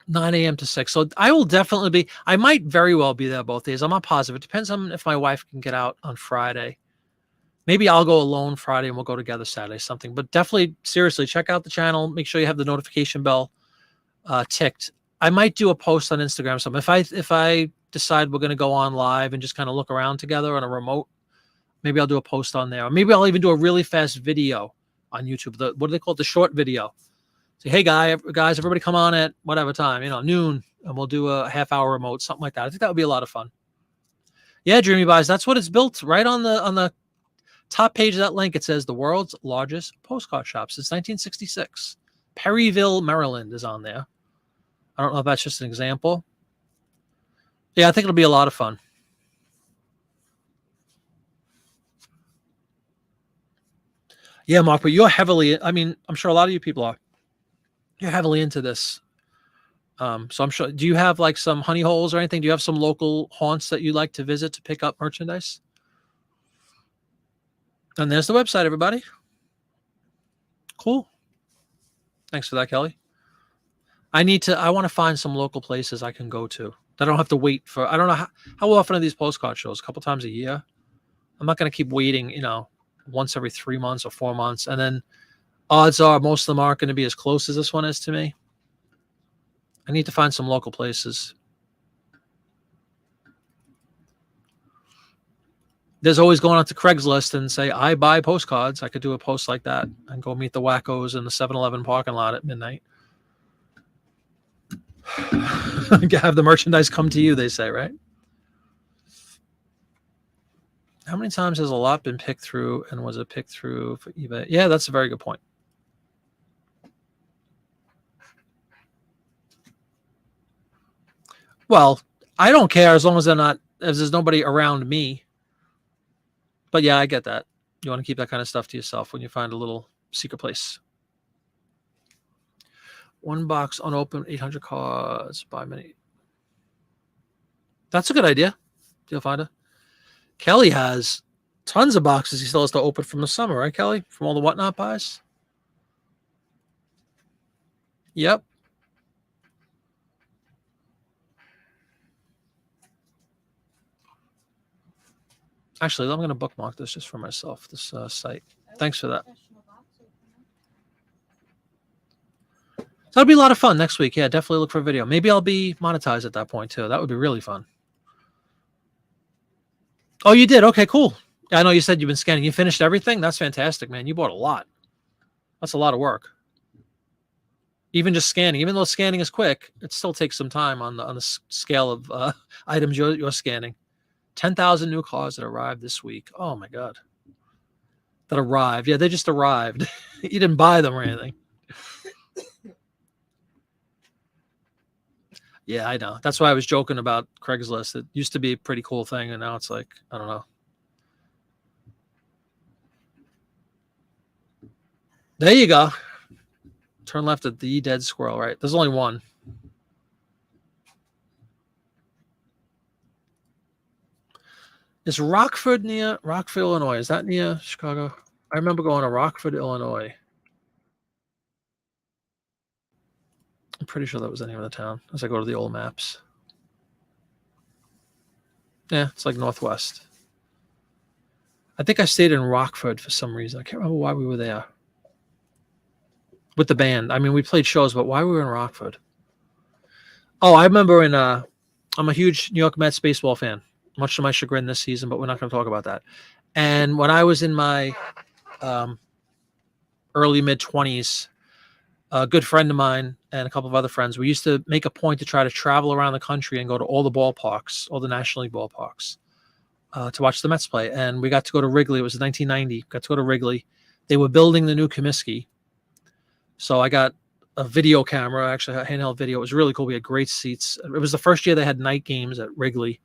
9 a.m. to 6. So I will definitely I might very well be there both days. I'm not positive. It depends on if my wife can get out on Friday. Maybe I'll go alone Friday and we'll go together Saturday, something. But definitely, seriously, check out the channel. Make sure you have the notification bell ticked. I might do a post on Instagram. Something. If I decide we're going to go on live and just kind of look around together on a remote, maybe I'll do a post on there. Or maybe I'll even do a really fast video on YouTube. What do they call it? The short video. Say, hey guys, everybody come on at whatever time, noon, and we'll do a half-hour remote, something like that. I think that would be a lot of fun. Yeah, Dreamy Buys, that's what it's built right on the top page of that link. It says the world's largest postcard shop since 1966. Perryville, Maryland is on there. I don't know if that's just an example. Yeah, I think it'll be a lot of fun. Yeah, Mark, but you're heavily, I'm sure a lot of you people are. You're heavily into this. So I'm sure, do you have like some honey holes or anything? Do you have some local haunts that you like to visit to pick up merchandise? And there's the website, everybody. Cool. Thanks for that, Kelly. I want to find some local places I can go to. I don't have to wait for, I don't know how often are these postcard shows? A couple times a year? I'm not going to keep waiting, once every 3 months or 4 months. And then odds are most of them aren't going to be as close as this one is to me. I need to find some local places. There's always going on to Craigslist and say, I buy postcards. I could do a post like that and go meet the wackos in the 7-Eleven parking lot at midnight. Have the merchandise come to you, they say, right? How many times has a lot been picked through, and was it picked through for eBay? Yeah, that's a very good point. Well, I don't care as long as there's nobody around me. But yeah, I get that. You want to keep that kind of stuff to yourself when you find a little secret place. One box unopened, 800 cards. Buy many. That's a good idea. Deal finder. Kelly has tons of boxes he still has to open from the summer, right, Kelly? From all the whatnot buys. Yep. Actually, I'm going to bookmark this just for myself, this site. Thanks for that. So that'll be a lot of fun next week. Yeah, definitely look for a video. Maybe I'll be monetized at that point, too. That would be really fun. Oh, you did? Okay, cool. I know you said you've been scanning. You finished everything? That's fantastic, man. You bought a lot. That's a lot of work. Even just scanning. Even though scanning is quick, it still takes some time on the scale of items you're scanning. 10,000 new cars that arrived this week. Oh, my God. That arrived. Yeah, they just arrived. You didn't buy them or anything. Yeah, I know. That's why I was joking about Craigslist. It used to be a pretty cool thing, and now it's like, I don't know. There you go. Turn left at the dead squirrel, right? There's only one. Is Rockford near Rockford, Illinois? Is that near Chicago? I remember going to Rockford, Illinois. I'm pretty sure that was the name of the town as I go to the old maps. Yeah, it's like northwest. I think I stayed in Rockford for some reason. I can't remember why we were there. With the band. I mean, we played shows, but why we were in Rockford? Oh, I remember I'm a huge New York Mets baseball fan, much to my chagrin this season, but we're not going to talk about that. And when I was in my early mid-20s, a good friend of mine and a couple of other friends, we used to make a point to try to travel around the country and go to all the ballparks, all the National League ballparks, to watch the Mets play. And we got to go to Wrigley. It was 1990. Got to go to Wrigley. They were building the new Comiskey. So I got a video camera, actually a handheld video. It was really cool. We had great seats. It was the first year they had night games at Wrigley.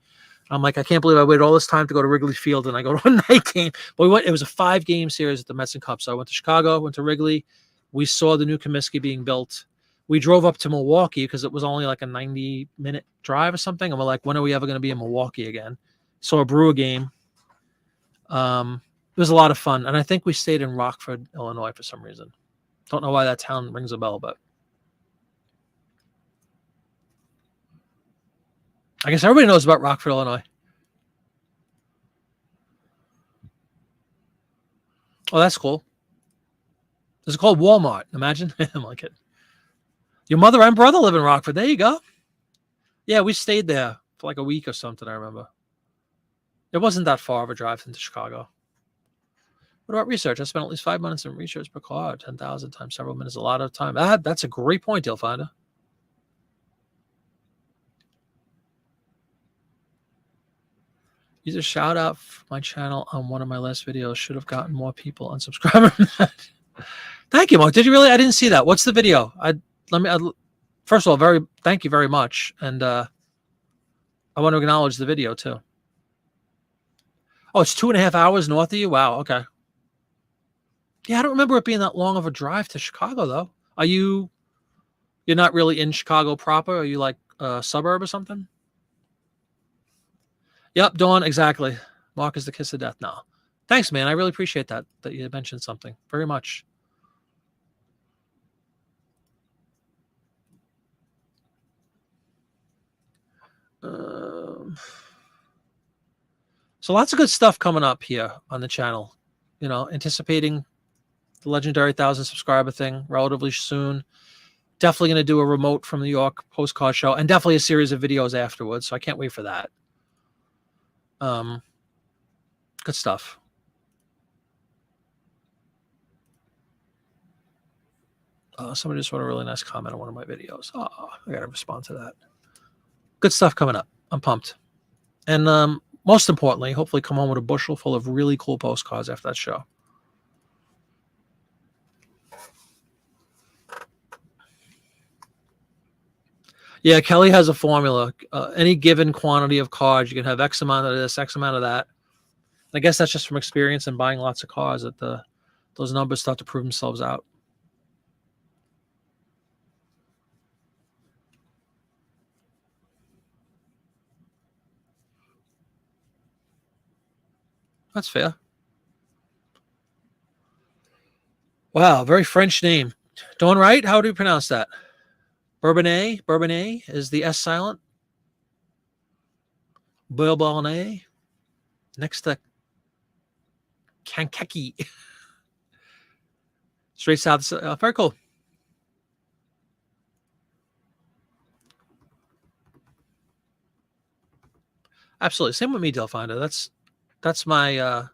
I'm like, I can't believe I waited all this time to go to Wrigley Field and I go to a night game. But it was a 5-game series at the Mets and Cubs. So I went to Chicago, went to Wrigley. We saw the new Comiskey being built. We drove up to Milwaukee because it was only like a 90-minute drive or something. And we're like, when are we ever going to be in Milwaukee again? Saw a Brewer game. It was a lot of fun. And I think we stayed in Rockford, Illinois for some reason. Don't know why that town rings a bell, but I guess everybody knows about Rockford, Illinois. Oh, that's cool. It's called Walmart. Imagine. I'm like it. Your mother and brother live in Rockford. There you go. Yeah, we stayed there for like a week or something, I remember. It wasn't that far of a drive into Chicago. What about research? I spent at least 5 minutes in research per card. 10,000 times several minutes, a lot of time. That's a great point, Deal Finder. Use a shout out for my channel on one of my last videos. Should have gotten more people unsubscribe. Thank you, Mark. Did you really? I didn't see that. What's the video? First of all, thank you very much, and I want to acknowledge the video too. Oh, it's 2.5 hours north of you. Wow. Okay. Yeah, I don't remember it being that long of a drive to Chicago, though. You're not really in Chicago proper? Are you like a suburb or something? Yep, Dawn, exactly. Mark is the kiss of death. No. Thanks, man. I really appreciate that you mentioned something. Very much. So lots of good stuff coming up here on the channel. Anticipating the legendary 1,000 subscriber thing relatively soon. Definitely going to do a remote from New York postcard show, and definitely a series of videos afterwards. So I can't wait for that. Good stuff. Somebody just wrote a really nice comment on one of my videos. Oh, I got to respond to that. Good stuff coming up. I'm pumped. And most importantly, hopefully come home with a bushel full of really cool postcards after that show. Yeah, Kelly has a formula. Any given quantity of cards, you can have X amount of this, X amount of that. And I guess that's just from experience and buying lots of cards that those numbers start to prove themselves out. That's fair. Wow, very French name. Doing right? How do you pronounce that? Bourbonnais? Bourbonnais? Is the S silent? Bourbonnais? Next to Kankakee. Straight south. Very cool. Absolutely. Same with me, Delfinder. That's my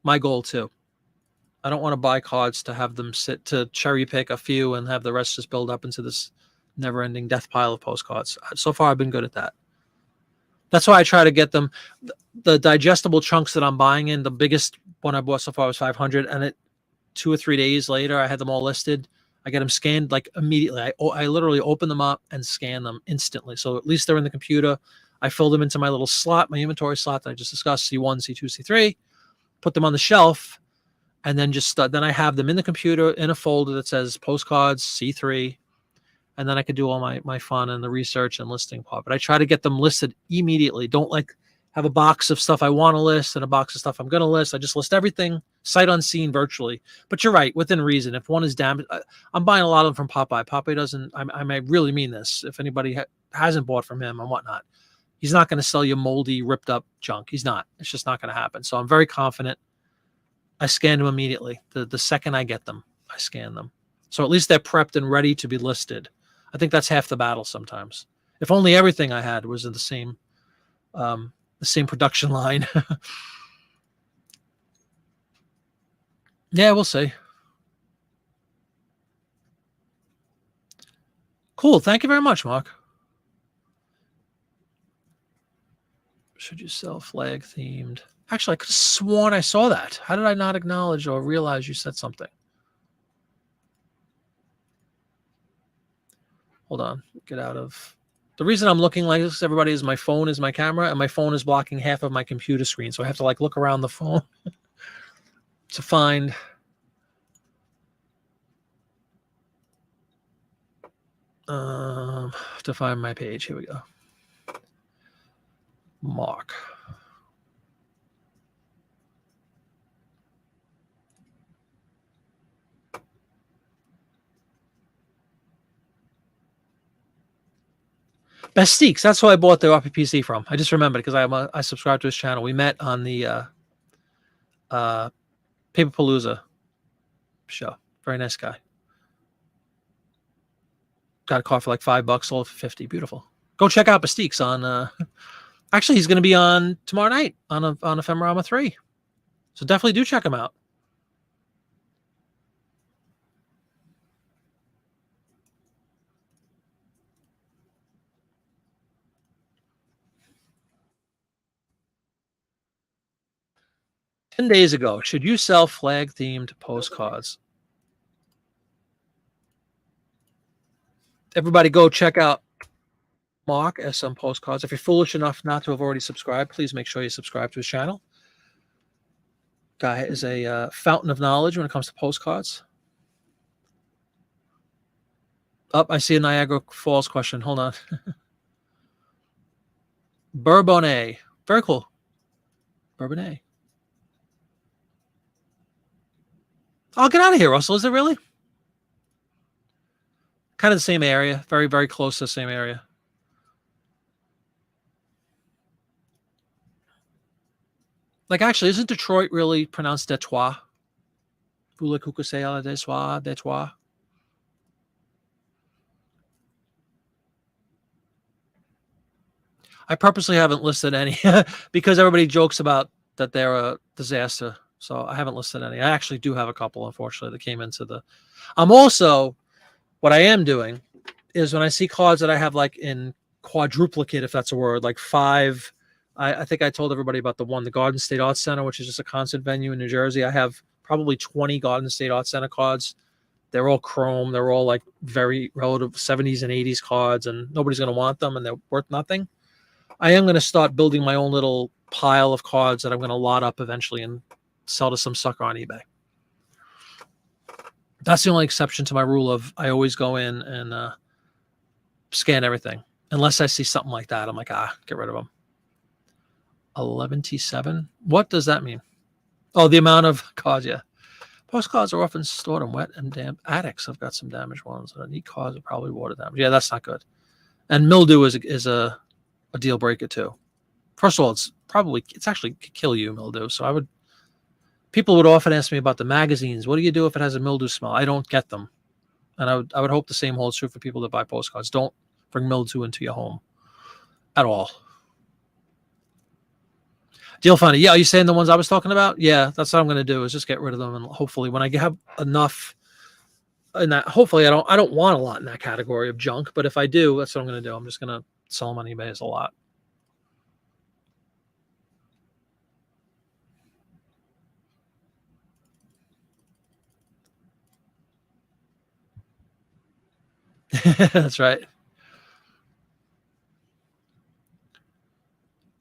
my goal too. I don't want to buy cards to have them sit to cherry pick a few and have the rest just build up into this never-ending death pile of postcards. So far, I've been good at that. That's why I try to get them. The digestible chunks that I'm buying in, the biggest one I bought so far was 500, and 2 or 3 days later, I had them all listed. I get them scanned like immediately. I literally open them up and scan them instantly. So at least they're in the computer. I fill them into my little slot, my inventory slot that I just discussed, C1, C2, C3, put them on the shelf, and then then I have them in the computer in a folder that says postcards, C3, and then I could do all my fun and the research and listing part. But I try to get them listed immediately. Don't have a box of stuff I want to list and a box of stuff I'm going to list. I just list everything sight unseen virtually. But you're right, within reason. If one is damaged, I'm buying a lot of them from Popeye. Popeye doesn't, I really mean this. If anybody hasn't bought from him and whatnot, he's not going to sell you moldy, ripped up junk. He's not. It's just not going to happen. So I'm very confident. I scan them immediately. The second I get them, I scan them. So at least they're prepped and ready to be listed. I think that's half the battle sometimes. If only everything I had was in the same production line. Yeah, we'll see. Cool. Thank you very much, Mark. Should you sell flag themed? Actually, I could have sworn I saw that. How did I not acknowledge or realize you said something? Hold on. Get out of... The reason I'm looking like this, everybody, is my phone is my camera, and my phone is blocking half of my computer screen. So I have to look around the phone to find... to find my page. Here we go. Mark. Bestiques, that's who I bought the RPPC from. I just remembered because I subscribed to his channel. We met on the Paperpalooza show. Very nice guy. Got a car for $5, sold for $50. Beautiful. Go check out Bestiques on. Actually, he's going to be on tomorrow night on Ephemerama 3. So definitely do check them out. "10 days ago, should you sell flag-themed postcards?" Everybody go check out Mark SM Postcards. If you're foolish enough not to have already subscribed, please make sure you subscribe to his channel. Guy is a fountain of knowledge when it comes to postcards. Up, I see a Niagara Falls question. Hold on. Bourbonnais. Very cool. Bourbonnais. Oh, get out of here, Russell. Is it really? Kind of the same area. Very, very close to the same area. Like, actually, isn't Detroit really pronounced Detroit? Voulez que c'est à Detroit, Detroit? I purposely haven't listed any because everybody jokes about that they're a disaster. So I haven't listed any. I actually do have a couple, unfortunately, that came into the. I'm also, what I am doing is when I see cards that I have like in quadruplicate, if that's a word, like 5. I think I told everybody about the Garden State Arts Center, which is just a concert venue in New Jersey. I have probably 20 Garden State Arts Center cards. They're all chrome. They're all like very relative 70s and 80s cards, and nobody's going to want them, and they're worth nothing. I am going to start building my own little pile of cards that I'm going to lot up eventually and sell to some sucker on eBay. That's the only exception to my rule of I always go in and scan everything. Unless I see something like that, I'm like, get rid of them. 11T7? What does that mean? Oh, the amount of cards, yeah. Postcards are often stored in wet and damp attics. I've got some damaged ones. Neat cards are probably water damage. Yeah, that's not good. And mildew is a deal breaker too. First of all, it's actually could kill you, mildew. So people would often ask me about the magazines. What do you do if it has a mildew smell? I don't get them. And I would hope the same holds true for people that buy postcards. Don't bring mildew into your home at all. Deal Finder. Yeah, are you saying the ones I was talking about? Yeah, that's what I'm going to do is just get rid of them. And hopefully when I have enough in that, hopefully I don't want a lot in that category of junk. But if I do, that's what I'm going to do. I'm just going to sell them on eBay as a lot. That's right.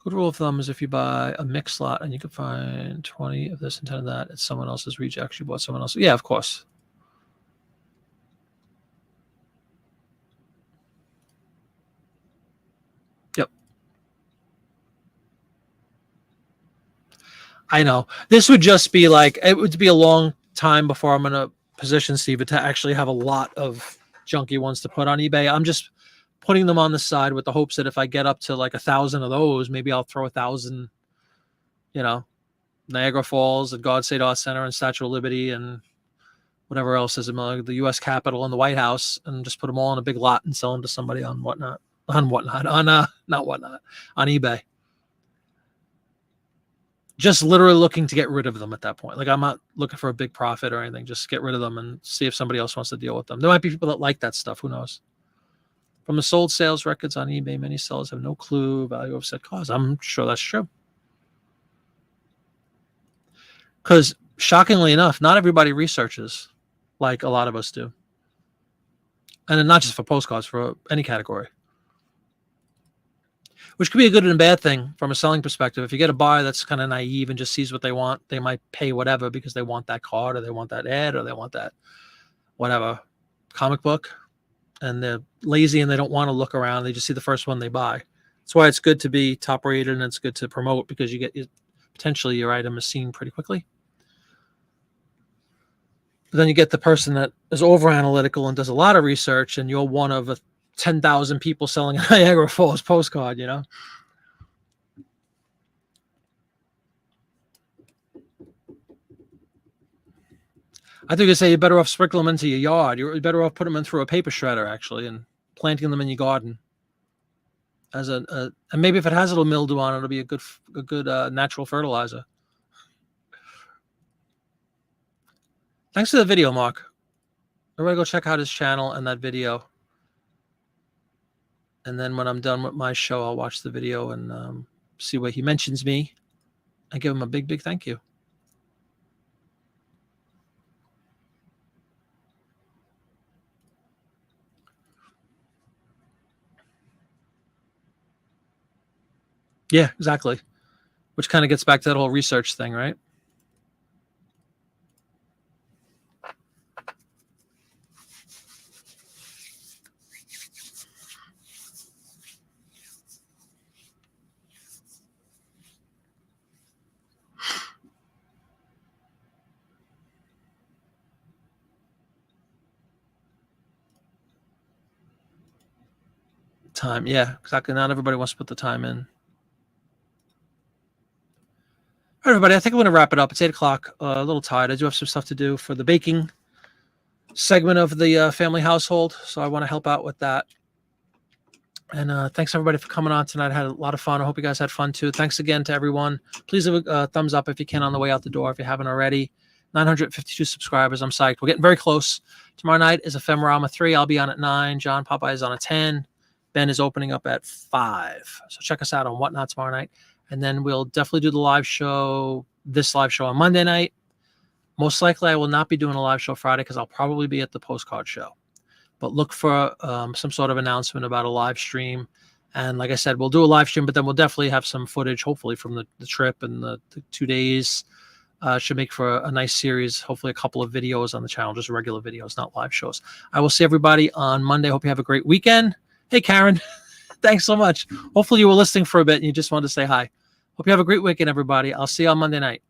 Good rule of thumb is if you buy a mixed lot and you can find 20 of this and 10 of that, it's someone else's reject. You bought someone else. Yeah, of course. Yep. I know. This would just be like, it would be a long time before I'm going to position Steve to actually have a lot of junky ones to put on eBay. I'm just putting them on the side with the hopes that if I get up to like 1,000 of those, maybe I'll throw 1,000, Niagara Falls and God State Arts Center and Statue of Liberty and whatever else is the U.S. Capitol and the White House, and just put them all in a big lot and sell them to somebody on eBay. Just literally looking to get rid of them at that point. Like I'm not looking for a big profit or anything. Just get rid of them and see if somebody else wants to deal with them. There might be people that like that stuff. Who knows? From the sold sales records on eBay, many sellers have no clue value of said cause. I'm sure that's true. Because shockingly enough, not everybody researches like a lot of us do. And then not just for postcards, for any category. Which could be a good and a bad thing from a selling perspective. If you get a buyer that's kind of naive and just sees what they want, they might pay whatever because they want that card or they want that ad or they want that whatever comic book. And they're lazy and they don't want to look around. They just see the first one they buy. That's why it's good to be top rated and it's good to promote because you get potentially your item is seen pretty quickly. But then you get the person that is over analytical and does a lot of research, and you're one of 10,000 people selling a Niagara Falls postcard, I think you say you're better off sprinkling them into your yard. You're better off putting them in through a paper shredder, actually, and planting them in your garden. As and maybe if it has a little mildew on it, it'll be a good natural fertilizer. Thanks for the video, Mark. Everybody go check out his channel and that video. And then when I'm done with my show, I'll watch the video and see where he mentions me and give him a big, big thank you. Yeah, exactly. Which kind of gets back to that whole research thing, right? Time. Yeah, exactly. Not everybody wants to put the time in. All right, everybody. I think I'm going to wrap it up. It's 8 o'clock. A little tired. I do have some stuff to do for the baking segment of the family household. So I want to help out with that. And thanks everybody for coming on tonight. I had a lot of fun. I hope you guys had fun too. Thanks again to everyone. Please leave a thumbs up if you can on the way out the door if you haven't already. 952 subscribers. I'm psyched. We're getting very close. Tomorrow night is Ephemerama 3. I'll be on at 9. John Popeye is on at 10. Ben is opening up at 5. So check us out on Whatnot tomorrow night. And then we'll definitely do the live show, this live show on Monday night. Most likely I will not be doing a live show Friday because I'll probably be at the postcard show. But look for some sort of announcement about a live stream. And like I said, we'll do a live stream, but then we'll definitely have some footage, hopefully, from the trip and the 2 days. Should make for a nice series, hopefully a couple of videos on the channel, just regular videos, not live shows. I will see everybody on Monday. Hope you have a great weekend. Hey, Karen, thanks so much. Hopefully you were listening for a bit and you just wanted to say hi. Hope you have a great weekend, everybody. I'll see you on Monday night.